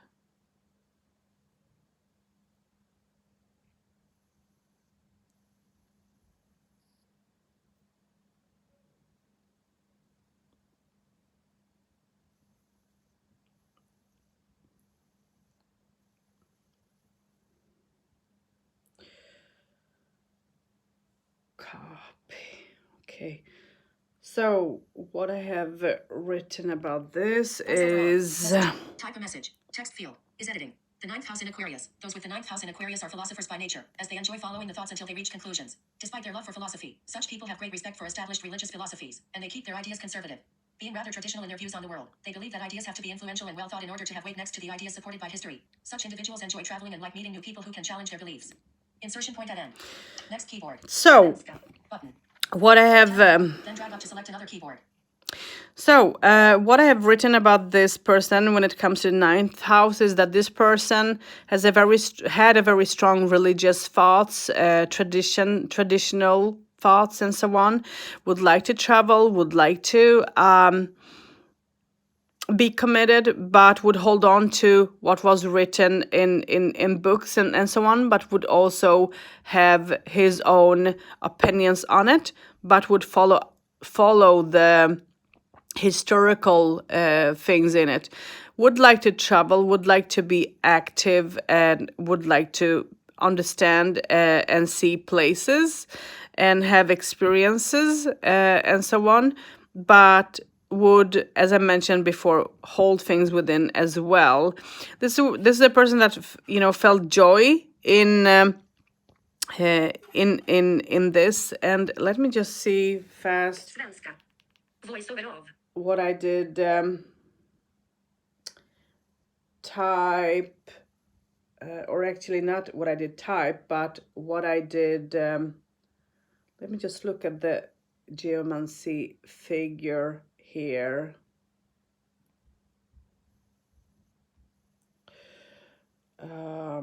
Copy. Okay. So what I have written about this is Type a message. Text field is editing. The ninth house in Aquarius. Those with the ninth house in Aquarius are philosophers by nature, as they enjoy following the thoughts until they reach conclusions. Despite their love for philosophy, such people have great respect for established religious philosophies, and they keep their ideas conservative. Being rather traditional in their views on the world, they believe that ideas have to be influential and well thought in order to have weight next to the ideas supported by history. Such individuals enjoy traveling and like meeting new people who can challenge their beliefs. Insertion point at end. Next keyboard. so Button. what I have Then drag up to select another keyboard. what I have written about this person when it comes to the ninth house is that this person has had a very strong religious thoughts, traditional thoughts, and so on. Would like to travel, would like to be committed, but would hold on to what was written in books, and so on, but would also have his own opinions on it, but would follow the historical things in it. Would like to travel, would like to be active, and would like to understand and see places and have experiences, and so on, but would, as I mentioned before, hold things within as well. This is a person that felt joy in in this. And let me just see fast Svenska. Voiceover off. what I did type, or actually not what I did type, but what I did. Let me just look at the geomancy figure here. I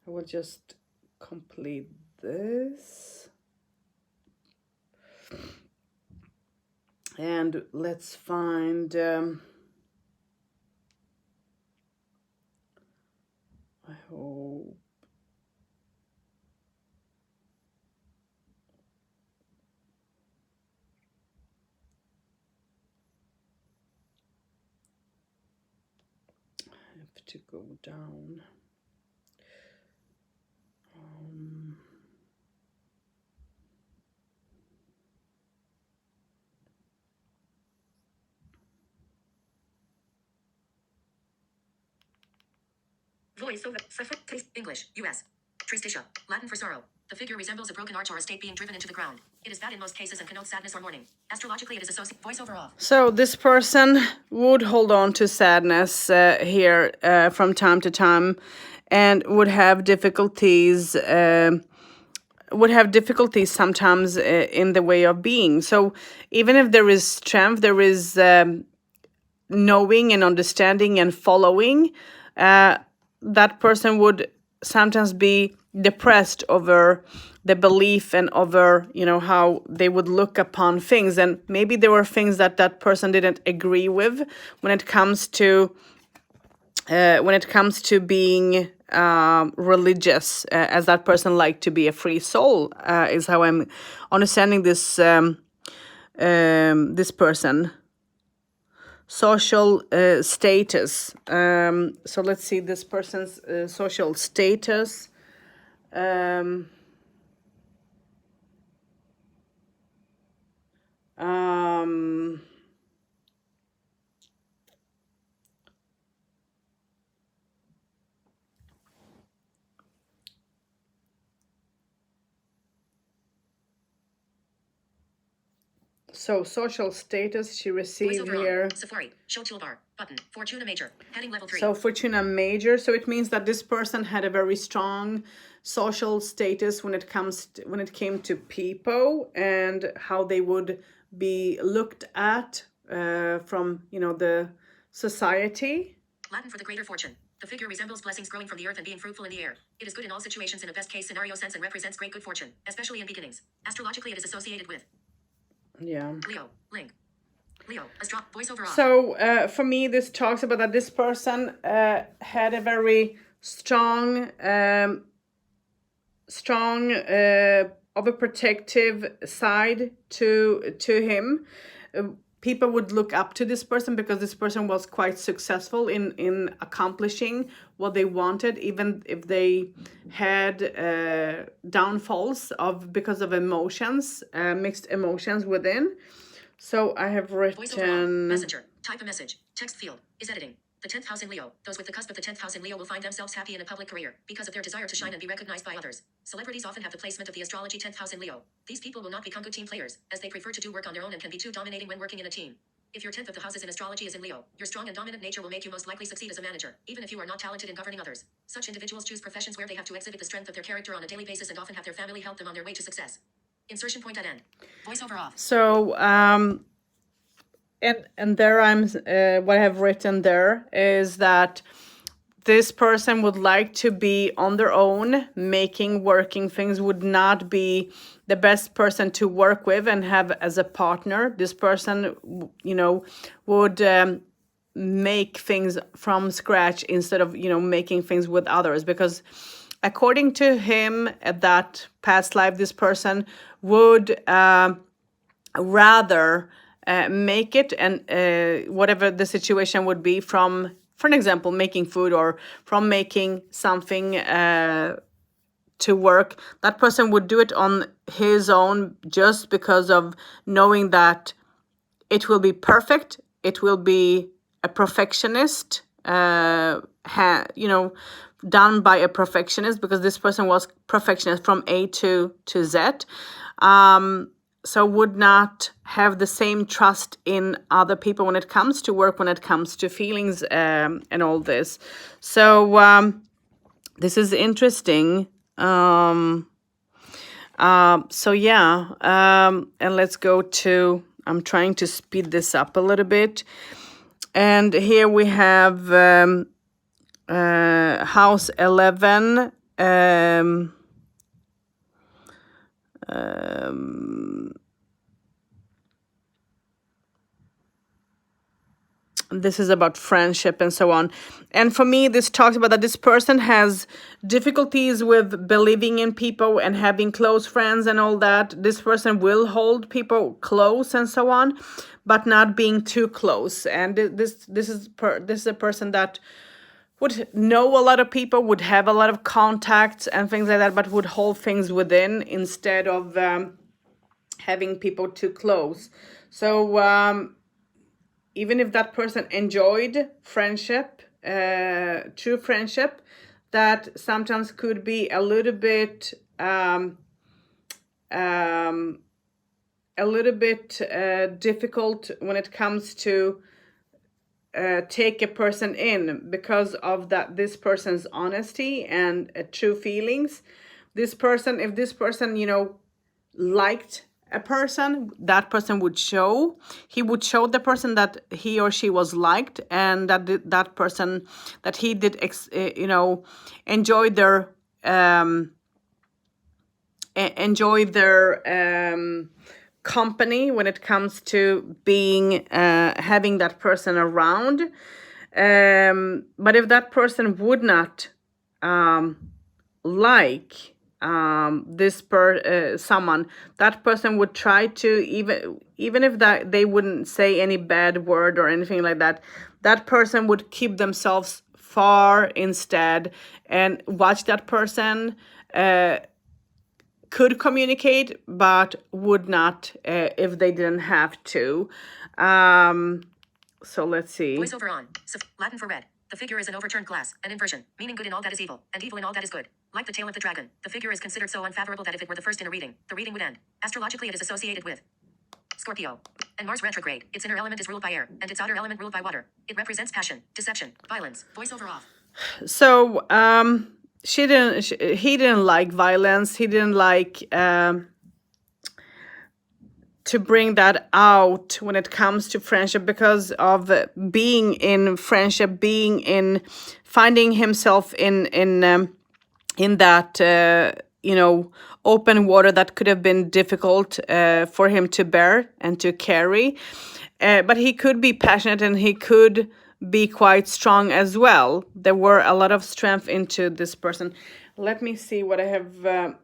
will just complete this. And let's find, I hope, I have to go down. Voiceover. English. U.S. Tristtia. Latin for sorrow. The figure resembles a broken arch or a stake being driven into the ground. It is bad in most cases and connotes sadness or mourning. Astrologically, it is associated. Voiceover off. So this person would hold on to sadness here from time to time, and would have difficulties. Would have difficulties sometimes in the way of being. So even if there is strength, there is knowing and understanding and following, that person would sometimes be depressed over the belief and over how they would look upon things, and maybe there were things that that person didn't agree with when it comes to being religious, as that person liked to be a free soul, is how I'm understanding this this person. Social status. So let's see this person's social status. Um, So social status she received Voiceover here. on. Safari. Show toolbar. Button. Fortuna Major. Heading level 3. So Fortuna Major. So it means that this person had a very strong social status when it came to people and how they would be looked at from the society. Latin for the greater fortune. The figure resembles blessings growing from the earth and being fruitful in the air. It is good in all situations in a best case scenario sense and represents great good fortune, especially in beginnings. Astrologically, it is associated with Yeah. Leo. Link. Leo. Voiceover off. So for me, this talks about that this person had a very strong, of a protective side to him. People would look up to this person because this person was quite successful in accomplishing what they wanted, even if they had downfalls because of emotions, mixed emotions within. So I have Voiceover on. written. Messenger. Type a message. Text field is editing. The 10th house in Leo. Those with the cusp of the 10th house in Leo will find themselves happy in a public career because of their desire to shine and be recognized by others. Celebrities often have the placement of the astrology 10th house in Leo. These people will not become good team players, as they prefer to do work on their own and can be too dominating when working in a team. If your 10th of the houses in astrology is in Leo, your strong and dominant nature will make you most likely succeed as a manager, even if you are not talented in governing others. Such individuals choose professions where they have to exhibit the strength of their character on a daily basis and often have their family help them on their way to success. Insertion point at end. Voiceover off. So and there I'm what I have written there is that this person would like to be on their own, working things, would not be the best person to work with and have as a partner. This person, would make things from scratch instead of, making things with others. Because according to him, at that past life, this person would rather make it, and whatever the situation would be, from, for an example, making food or from making something to work, that person would do it on his own just because of knowing that it will be perfect. It will be a perfectionist, done by a perfectionist, because this person was perfectionist from A to Z. So would not have the same trust in other people when it comes to work, when it comes to feelings, and all this. So this is interesting. And let's go to, I'm trying to speed this up a little bit. And here we have house 11. This is about friendship and so on. And for me, this talks about that this person has difficulties with believing in people and having close friends and all that. This person will hold people close and so on, but not being too close. And this is a person that would know a lot of people, would have a lot of contacts and things like that, but would hold things within instead of having people too close. So even if that person enjoyed friendship, true friendship, that sometimes could be a little bit difficult when it comes to take a person in, because of this person's honesty and true feelings. If this person, liked a person, that person would show. He would show the person that he or she was liked, and that person, that he did, enjoy their company when it comes to being having that person around. But if that person would not like someone, that person would try to, even if that they wouldn't say any bad word or anything like that, that person would keep themselves far instead and watch that person. Could communicate, but would not if they didn't have to. So let's see. Voiceover on. Latin for red. The figure is an overturned glass, an inversion, meaning good in all that is evil, and evil in all that is good. Like the tail of the dragon, the figure is considered so unfavorable that if it were the first in a reading, the reading would end. Astrologically, it is associated with Scorpio. And Mars retrograde. Its inner element is ruled by air, and its outer element ruled by water. It represents passion, deception, violence, voiceover off. So he didn't like violence. He didn't like to bring that out when it comes to friendship, because of being in friendship, being in finding himself in that open water that could have been difficult for him to bear and to carry. But he could be passionate, and he could be quite strong as well. There were a lot of strength into this person. Let me see what I have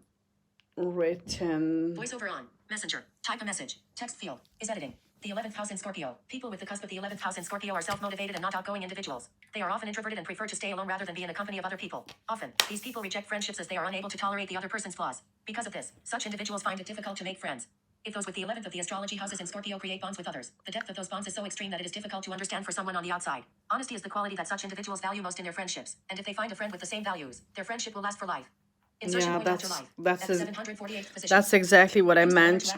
written. Voiceover on. Messenger. Type a message. Text field. Is editing. The 11th house in Scorpio. People with the cusp of the 11th house in Scorpio are self-motivated and not outgoing individuals. They are often introverted and prefer to stay alone rather than be in the company of other people. Often, these people reject friendships as they are unable to tolerate the other person's flaws. Because of this, such individuals find it difficult to make friends. If those with the 11th of the astrology houses in Scorpio create bonds with others, the depth of those bonds is so extreme that it is difficult to understand for someone on the outside. Honesty is the quality that such individuals value most in their friendships, and if they find a friend with the same values, their friendship will last for life. Yeah, that's exactly what I meant.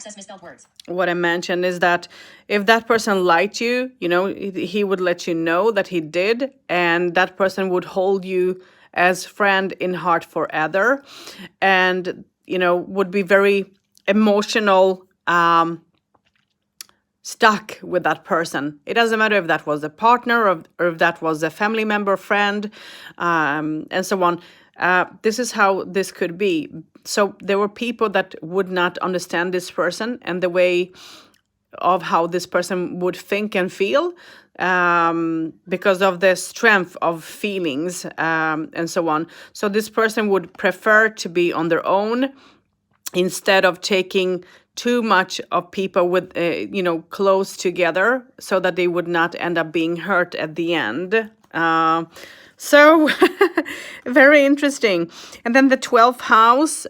What I mentioned is that if that person liked you, he would let you know that he did, and that person would hold you as friend in heart forever, and would be very emotional, stuck with that person. It doesn't matter if that was a partner or if that was a family member, friend, and so on. This is how this could be. So there were people that would not understand this person and the way of how this person would think and feel, because of the strength of feelings, and so on. So this person would prefer to be on their own instead of taking too much of people with close together, so that they would not end up being hurt at the end. So very interesting. And then the 12th house,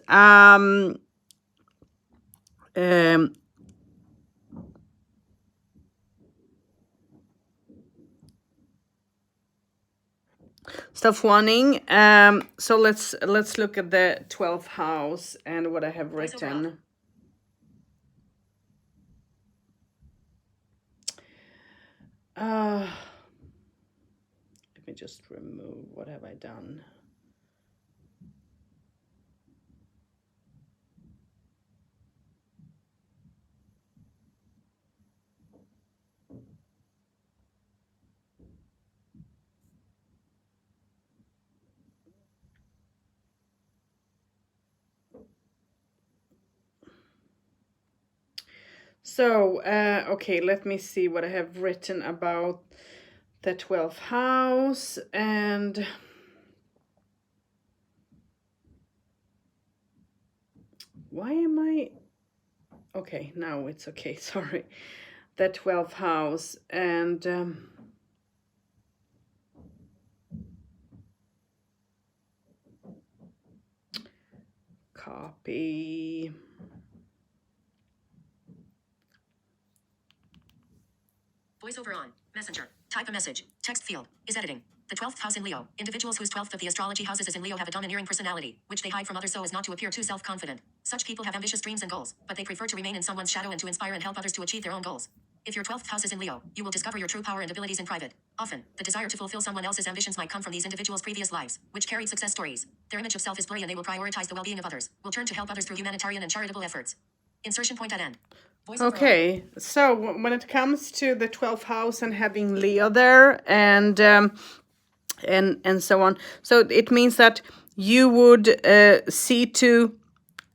stuff wanting. So let's look at the 12th house and what I have written. Let me just remove, what have I done? So, okay, let me see what I have written about the 12th house. And why am I... Okay, now it's okay, sorry. The 12th house and... copy... Voiceover on. Messenger. Type a message. Text field. Is editing. The 12th house in Leo. Individuals whose 12th of the astrology houses is in Leo have a domineering personality, which they hide from others so as not to appear too self-confident. Such people have ambitious dreams and goals, but they prefer to remain in someone's shadow and to inspire and help others to achieve their own goals. If your 12th house is in Leo, you will discover your true power and abilities in private. Often, the desire to fulfill someone else's ambitions might come from these individuals' previous lives, which carried success stories. Their image of self is blurry and they will prioritize the well-being of others, will turn to help others through humanitarian and charitable efforts. Insertion point at end. Okay, so when it comes to the 12th house and having Leo there and so on, so it means that you would see to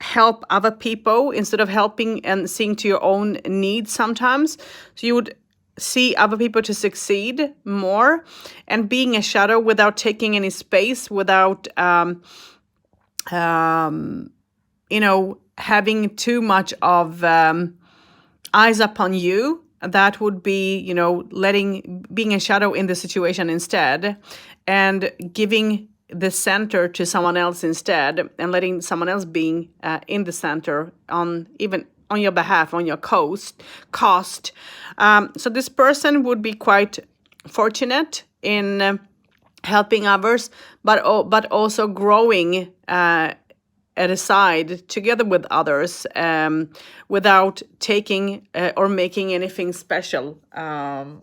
help other people instead of helping and seeing to your own needs sometimes. So you would see other people to succeed more, and being a shadow without taking any space, without having too much of eyes upon you. That would be, being a shadow in the situation instead, and giving the center to someone else instead, and letting someone else being in the center even on your behalf, on your cost. So this person would be quite fortunate in helping others, but also growing at a side together with others, without taking or making anything special, and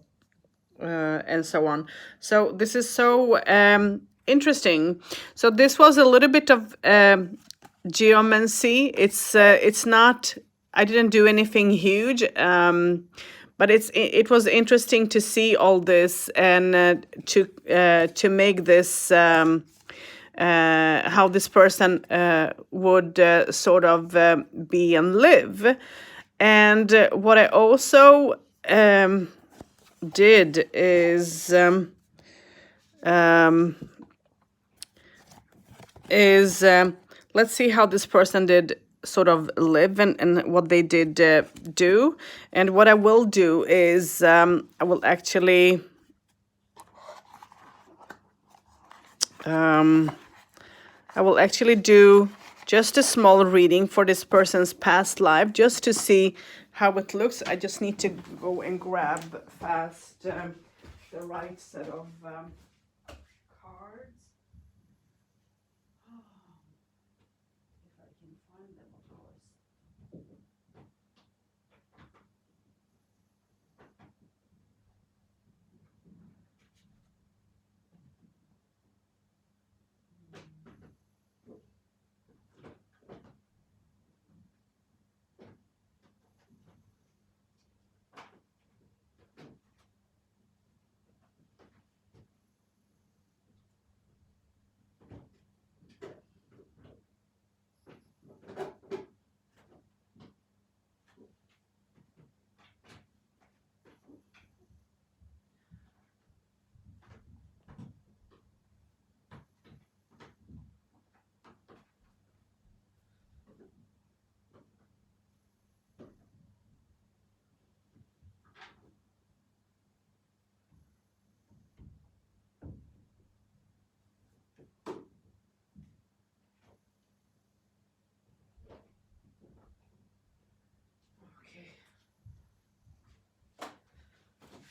so on. So this is so interesting. So this was a little bit of geomancy. It's not. I didn't do anything huge, but it was interesting to see all this and to make this. How this person would sort of be and live. And what I also did is let's see how this person did sort of live and what they did do. And what I will do is I will actually do just a small reading for this person's past life, just to see how it looks. I just need to go and grab fast the right set of cards. If I can find them, of course.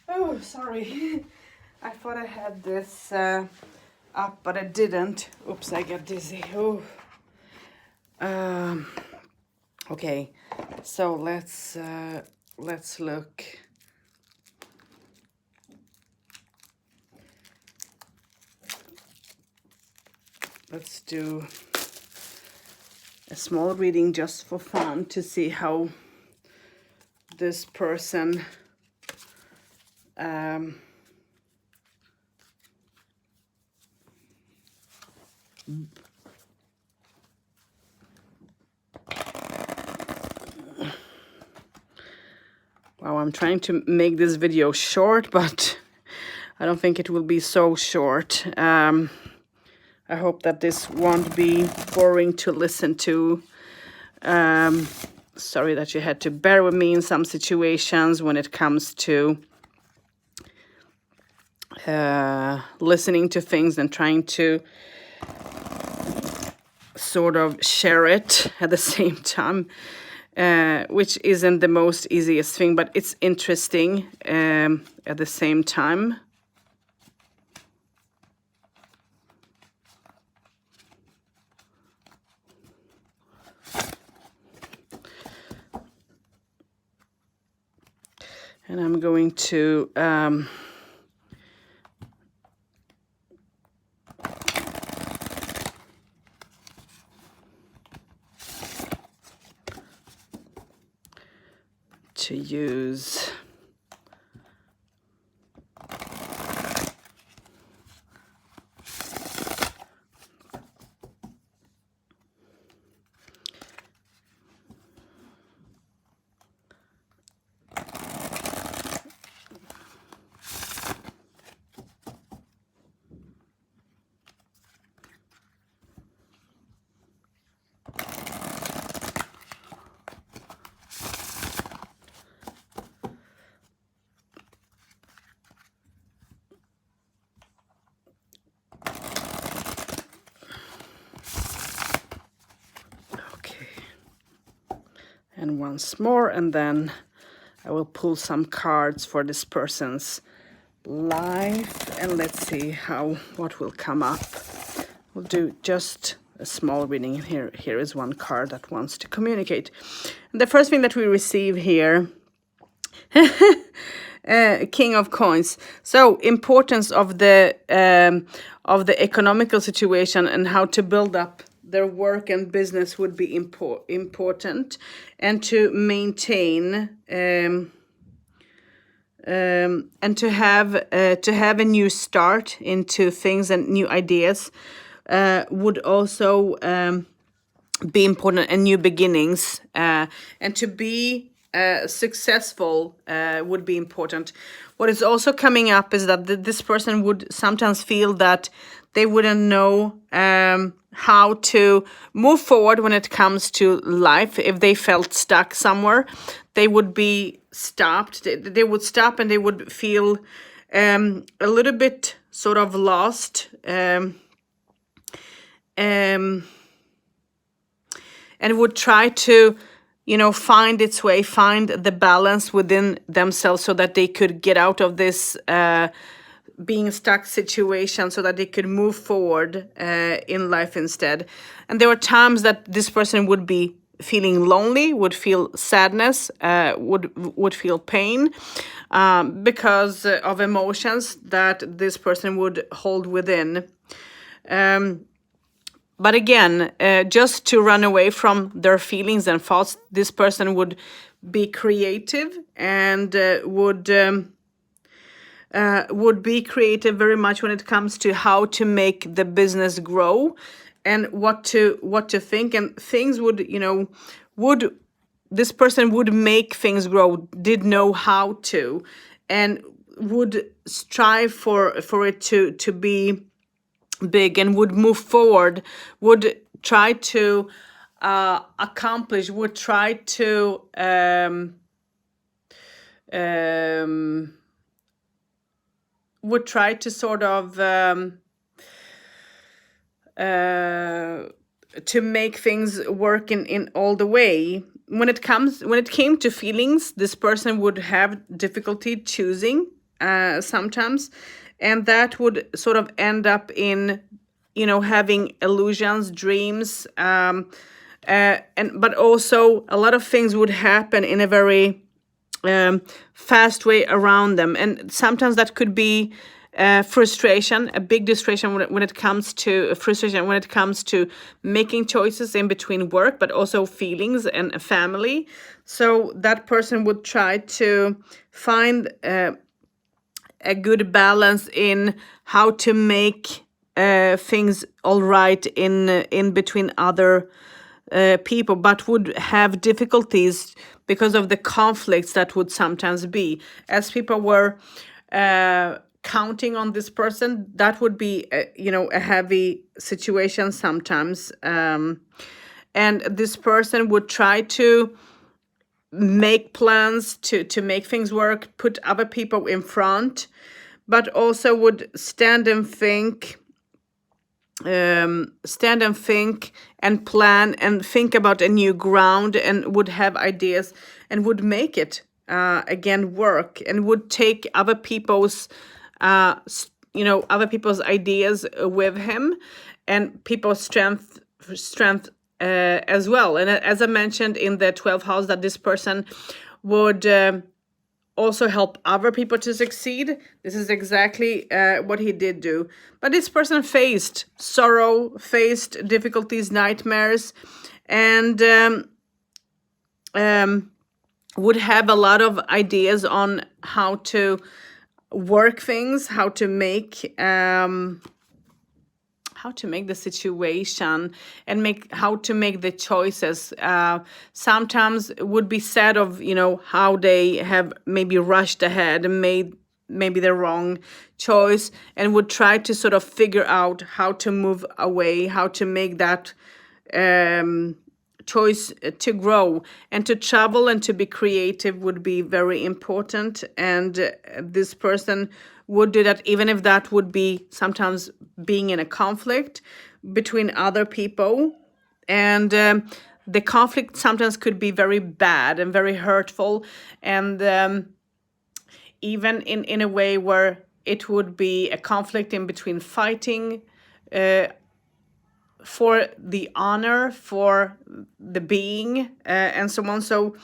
Oh, sorry. I thought I had this up, but I didn't. Oops, I got dizzy. Oh. Okay, so let's look. Let's do a small reading just for fun to see how this person wow, I'm trying to make this video short, but I don't think it will be so short. I hope that this won't be boring to listen to. Sorry that you had to bear with me in some situations when it comes to listening to things and trying to sort of share it at the same time, which isn't the most easiest thing, but it's interesting at the same time. And I'm going to use and once more, and then I will pull some cards for this person's life, and let's see what will come up. We'll do just a small reading. Here is one card that wants to communicate. The first thing that we receive here, King of Coins. So importance of the economical situation and how to build up their work and business would be important, and to maintain and to have a new start into things and new ideas would also be important, and new beginnings, and to be successful would be important. What is also coming up is that this person would sometimes feel that they wouldn't know how to move forward when it comes to life. If they felt stuck somewhere, they would be stopped. They would stop and they would feel a little bit sort of lost. And would try to, find its way, find the balance within themselves so that they could get out of this being stuck situation, so that they could move forward in life instead. And there were times that this person would be feeling lonely, would feel sadness, would feel pain because of emotions that this person would hold within. But again, just to run away from their feelings and thoughts, this person would be creative and would be creative very much when it comes to how to make the business grow and what to think. And things would, this person would make things grow, did know how to, and would strive for it to be big, and would move forward, would try to accomplish, would try to sort of to make things work in all the way. When it came to feelings, this person would have difficulty choosing sometimes, and that would sort of end up in having illusions, dreams, but also a lot of things would happen in a very fast way around them, and sometimes that could be frustration, a big frustration when it comes to making choices in between work, but also feelings and family. So that person would try to find a good balance in how to make things all right in between other people, but would have difficulties because of the conflicts that would sometimes be. As people were counting on this person, that would be a heavy situation sometimes, and this person would try to make plans to make things work, put other people in front, but also would stand and think and plan and think about a new ground, and would have ideas and would make it again work, and would take other people's ideas with him, and people's strength as well. And as I mentioned in the 12th house, that this person would also help other people to succeed. This is exactly what he did do. But this person faced sorrow, faced difficulties, nightmares, and would have a lot of ideas on how to work things, how to make the situation, and how to make the choices. Sometimes would be sad of how they have maybe rushed ahead and made maybe the wrong choice, and would try to sort of figure out how to move away, how to make that choice to grow, and to travel and to be creative would be very important. And this person would do that, even if that would be sometimes being in a conflict between other people. And the conflict sometimes could be very bad and very hurtful, and even in a way where it would be a conflict in between fighting for the honor, for the being, and so on. So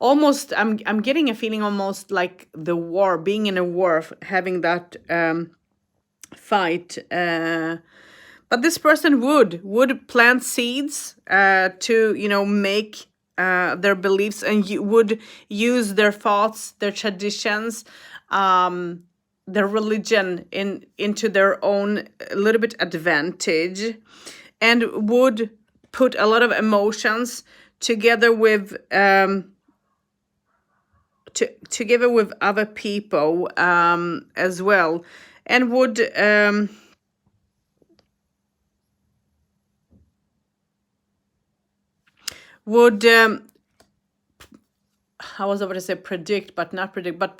almost, I'm getting a feeling almost like the war, being in a war, having that fight. But this person would plant seeds to, make their beliefs, and you would use their thoughts, their traditions, their religion into their own a little bit advantage, and would put a lot of emotions together with together with other people as well, and would I was about to say predict, but not predict, but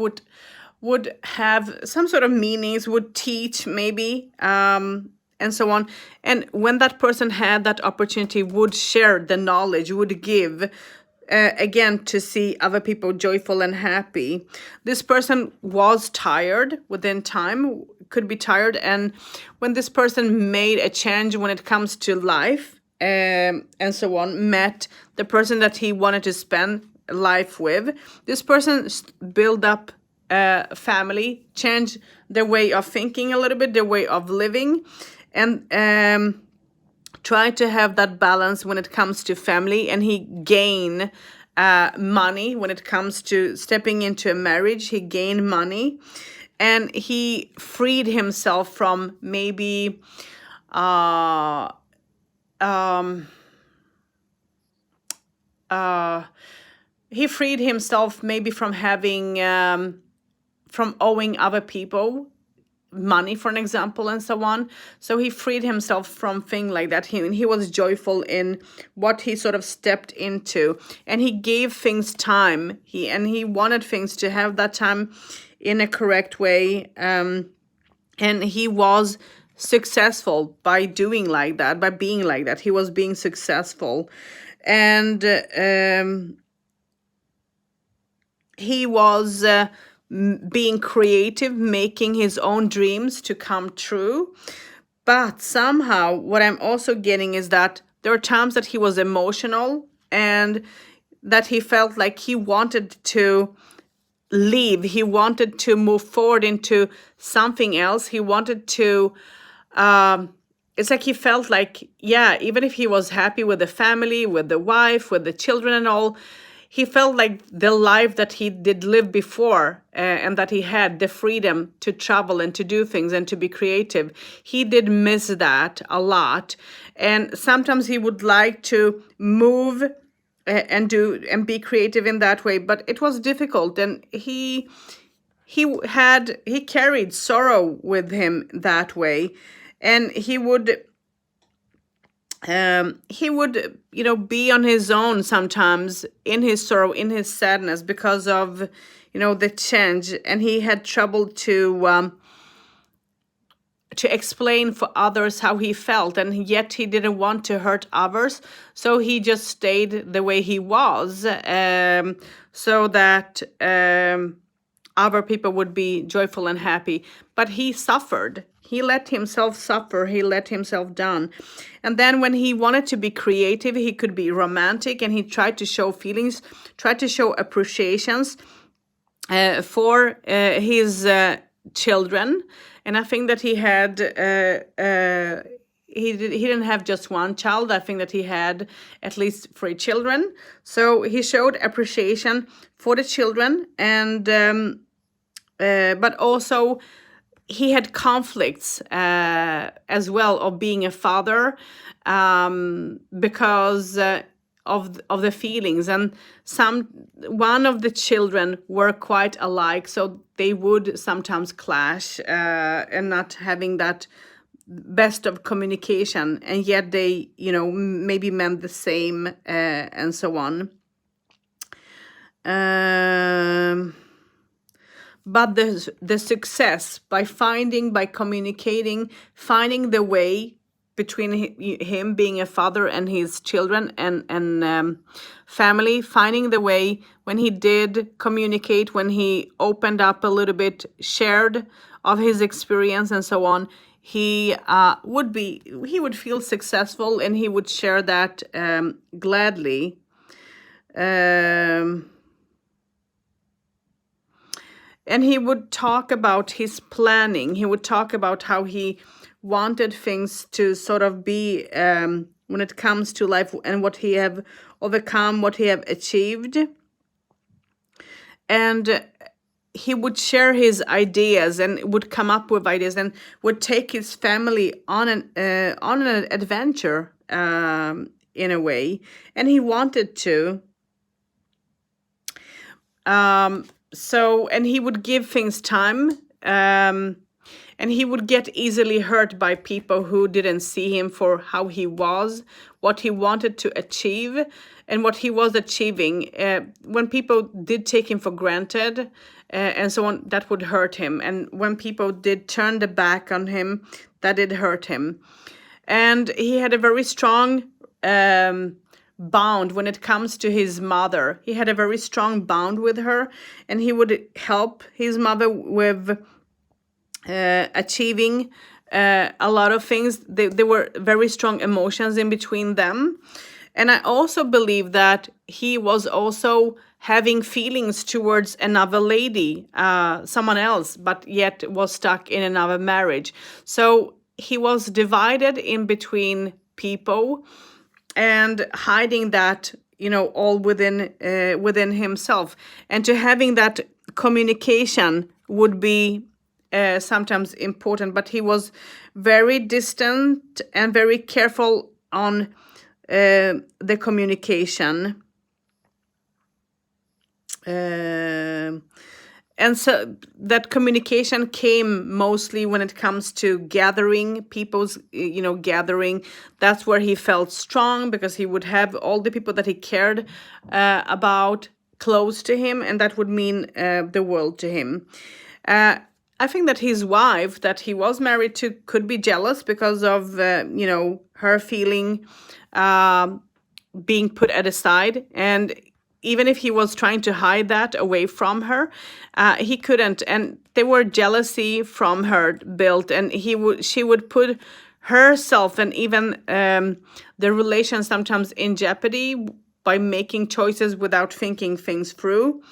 would have some sort of meanings, would teach maybe, and so on. And when that person had that opportunity, would share the knowledge, would give, again, to see other people joyful and happy. This person was tired within time, could be tired. And when this person made a change when it comes to life, and so on, met the person that he wanted to spend life with, this person build up a family, change their way of thinking a little bit, their way of living, and try to have that balance when it comes to family. And he gain money when it comes to stepping into a marriage. He gained money, and he freed himself from maybe he freed himself maybe from having from owing other people money, for an example, and so on. So he freed himself from things like that. He was joyful in what he sort of stepped into, and he gave things time. He wanted things to have that time in a correct way, and he was successful by doing like that, by being like that. He was being successful, and he was being creative, making his own dreams to come true. But somehow, what I'm also getting is that there are times that he was emotional, and that he felt like he wanted to leave. He wanted to move forward into something else. He wanted to, it's like he felt like, yeah, even if he was happy with the family, with the wife, with the children and all, he felt like the life that he did live before, and that he had the freedom to travel and to do things and to be creative. He did miss that a lot. And sometimes he would like to move and do and be creative in that way, but it was difficult. And he carried sorrow with him that way. And he would be on his own sometimes, in his sorrow, in his sadness, because of, the change. And he had trouble to explain for others how he felt, and yet he didn't want to hurt others. So he just stayed the way he was, so that other people would be joyful and happy. But he suffered. He let himself suffer. He let himself down. And then when he wanted to be creative, he could be romantic, and he tried to show feelings, tried to show appreciations for his children. And I think that he had he didn't have just one child. I think that he had at least 3 children. So he showed appreciation for the children, and but also he had conflicts as well of being a father, because of the feelings. And one of the children were quite alike, so they would sometimes clash, and not having that best of communication, and yet they maybe meant the same, and so on. But the success by communicating, finding the way between him being a father and his children and family, finding the way when he did communicate, when he opened up a little bit, shared of his experience and so on, he would feel successful, and he would share that gladly. Um, and he would talk about his planning. He would talk about how he wanted things to sort of be when it comes to life, and what he have overcome, what he have achieved. And he would share his ideas and would come up with ideas, and would take his family on an adventure, in a way, and he wanted to. And he would give things time, and he would get easily hurt by people who didn't see him for how he was, what he wanted to achieve, and what he was achieving. When people did take him for granted, and so on, that would hurt him. And when people did turn the back on him, that did hurt him. And he had a very strong bound when it comes to his mother. He had a very strong bound with her, and he would help his mother with achieving a lot of things. There were very strong emotions in between them. And I also believe that he was also having feelings towards another lady, someone else, but yet was stuck in another marriage. So he was divided in between people, and hiding that, all within himself. And to having that communication would be sometimes important, but he was very distant and very careful on the communication. And so that communication came mostly when it comes to gathering, people's, gathering. That's where he felt strong, because he would have all the people that he cared about close to him, and that would mean the world to him. I think that his wife that he was married to could be jealous because of, her feeling being put at a side. And even if he was trying to hide that away from her, he couldn't. And there were jealousy from her built, and she would put herself and even the relation sometimes in jeopardy by making choices without thinking things through.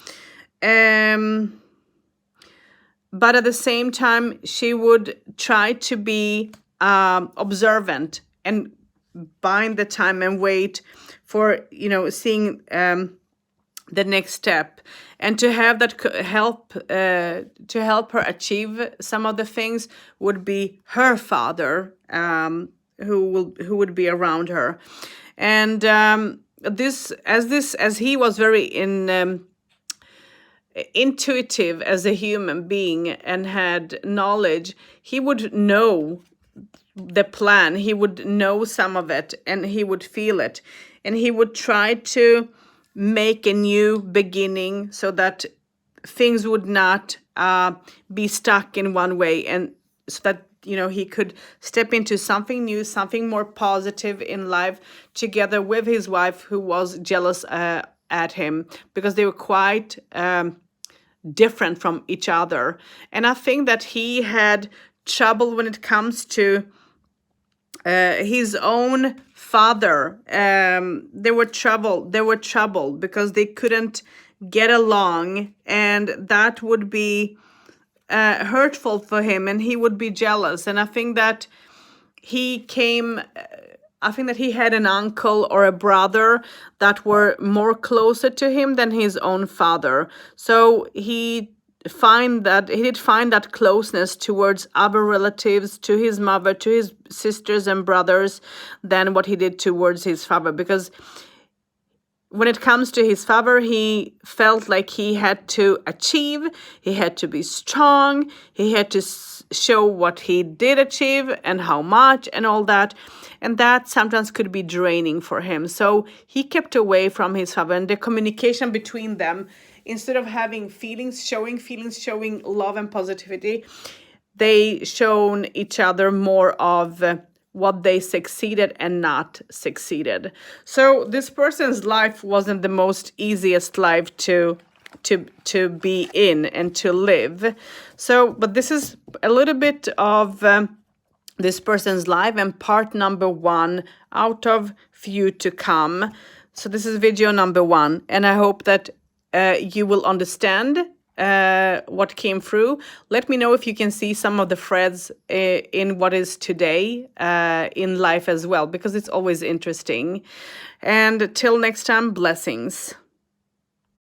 But at the same time, she would try to be observant and bind the time and wait for, seeing the next step, and to have that help her achieve some of the things would be her father, who would be around her. And as he was very intuitive as a human being and had knowledge, he would know the plan, he would know some of it, and he would feel it, and he would try to make a new beginning so that things would not be stuck in one way, and so that he could step into something new, something more positive in life, together with his wife, who was jealous at him, because they were quite different from each other. And I think that he had trouble when it comes to his own father. They were troubled because they couldn't get along, and that would be hurtful for him, and he would be jealous. And I think that he had an uncle or a brother that were more closer to him than his own father. So he did find that closeness towards other relatives, to his mother, to his sisters and brothers, than what he did towards his father. Because when it comes to his father, he felt like he had to achieve, he had to be strong, he had to show what he did achieve and how much and all that. And that sometimes could be draining for him. So he kept away from his father, and the communication between them, instead of having showing love and positivity, they shown each other more of what they succeeded and not succeeded. So this person's life wasn't the most easiest life to be in and to live. So, but this is a little bit of this person's life and part number 1 out of few to come. So this is video number 1, and I hope that you will understand what came through. Let me know if you can see some of the threads in what is today in life as well, because it's always interesting. And till next time, blessings.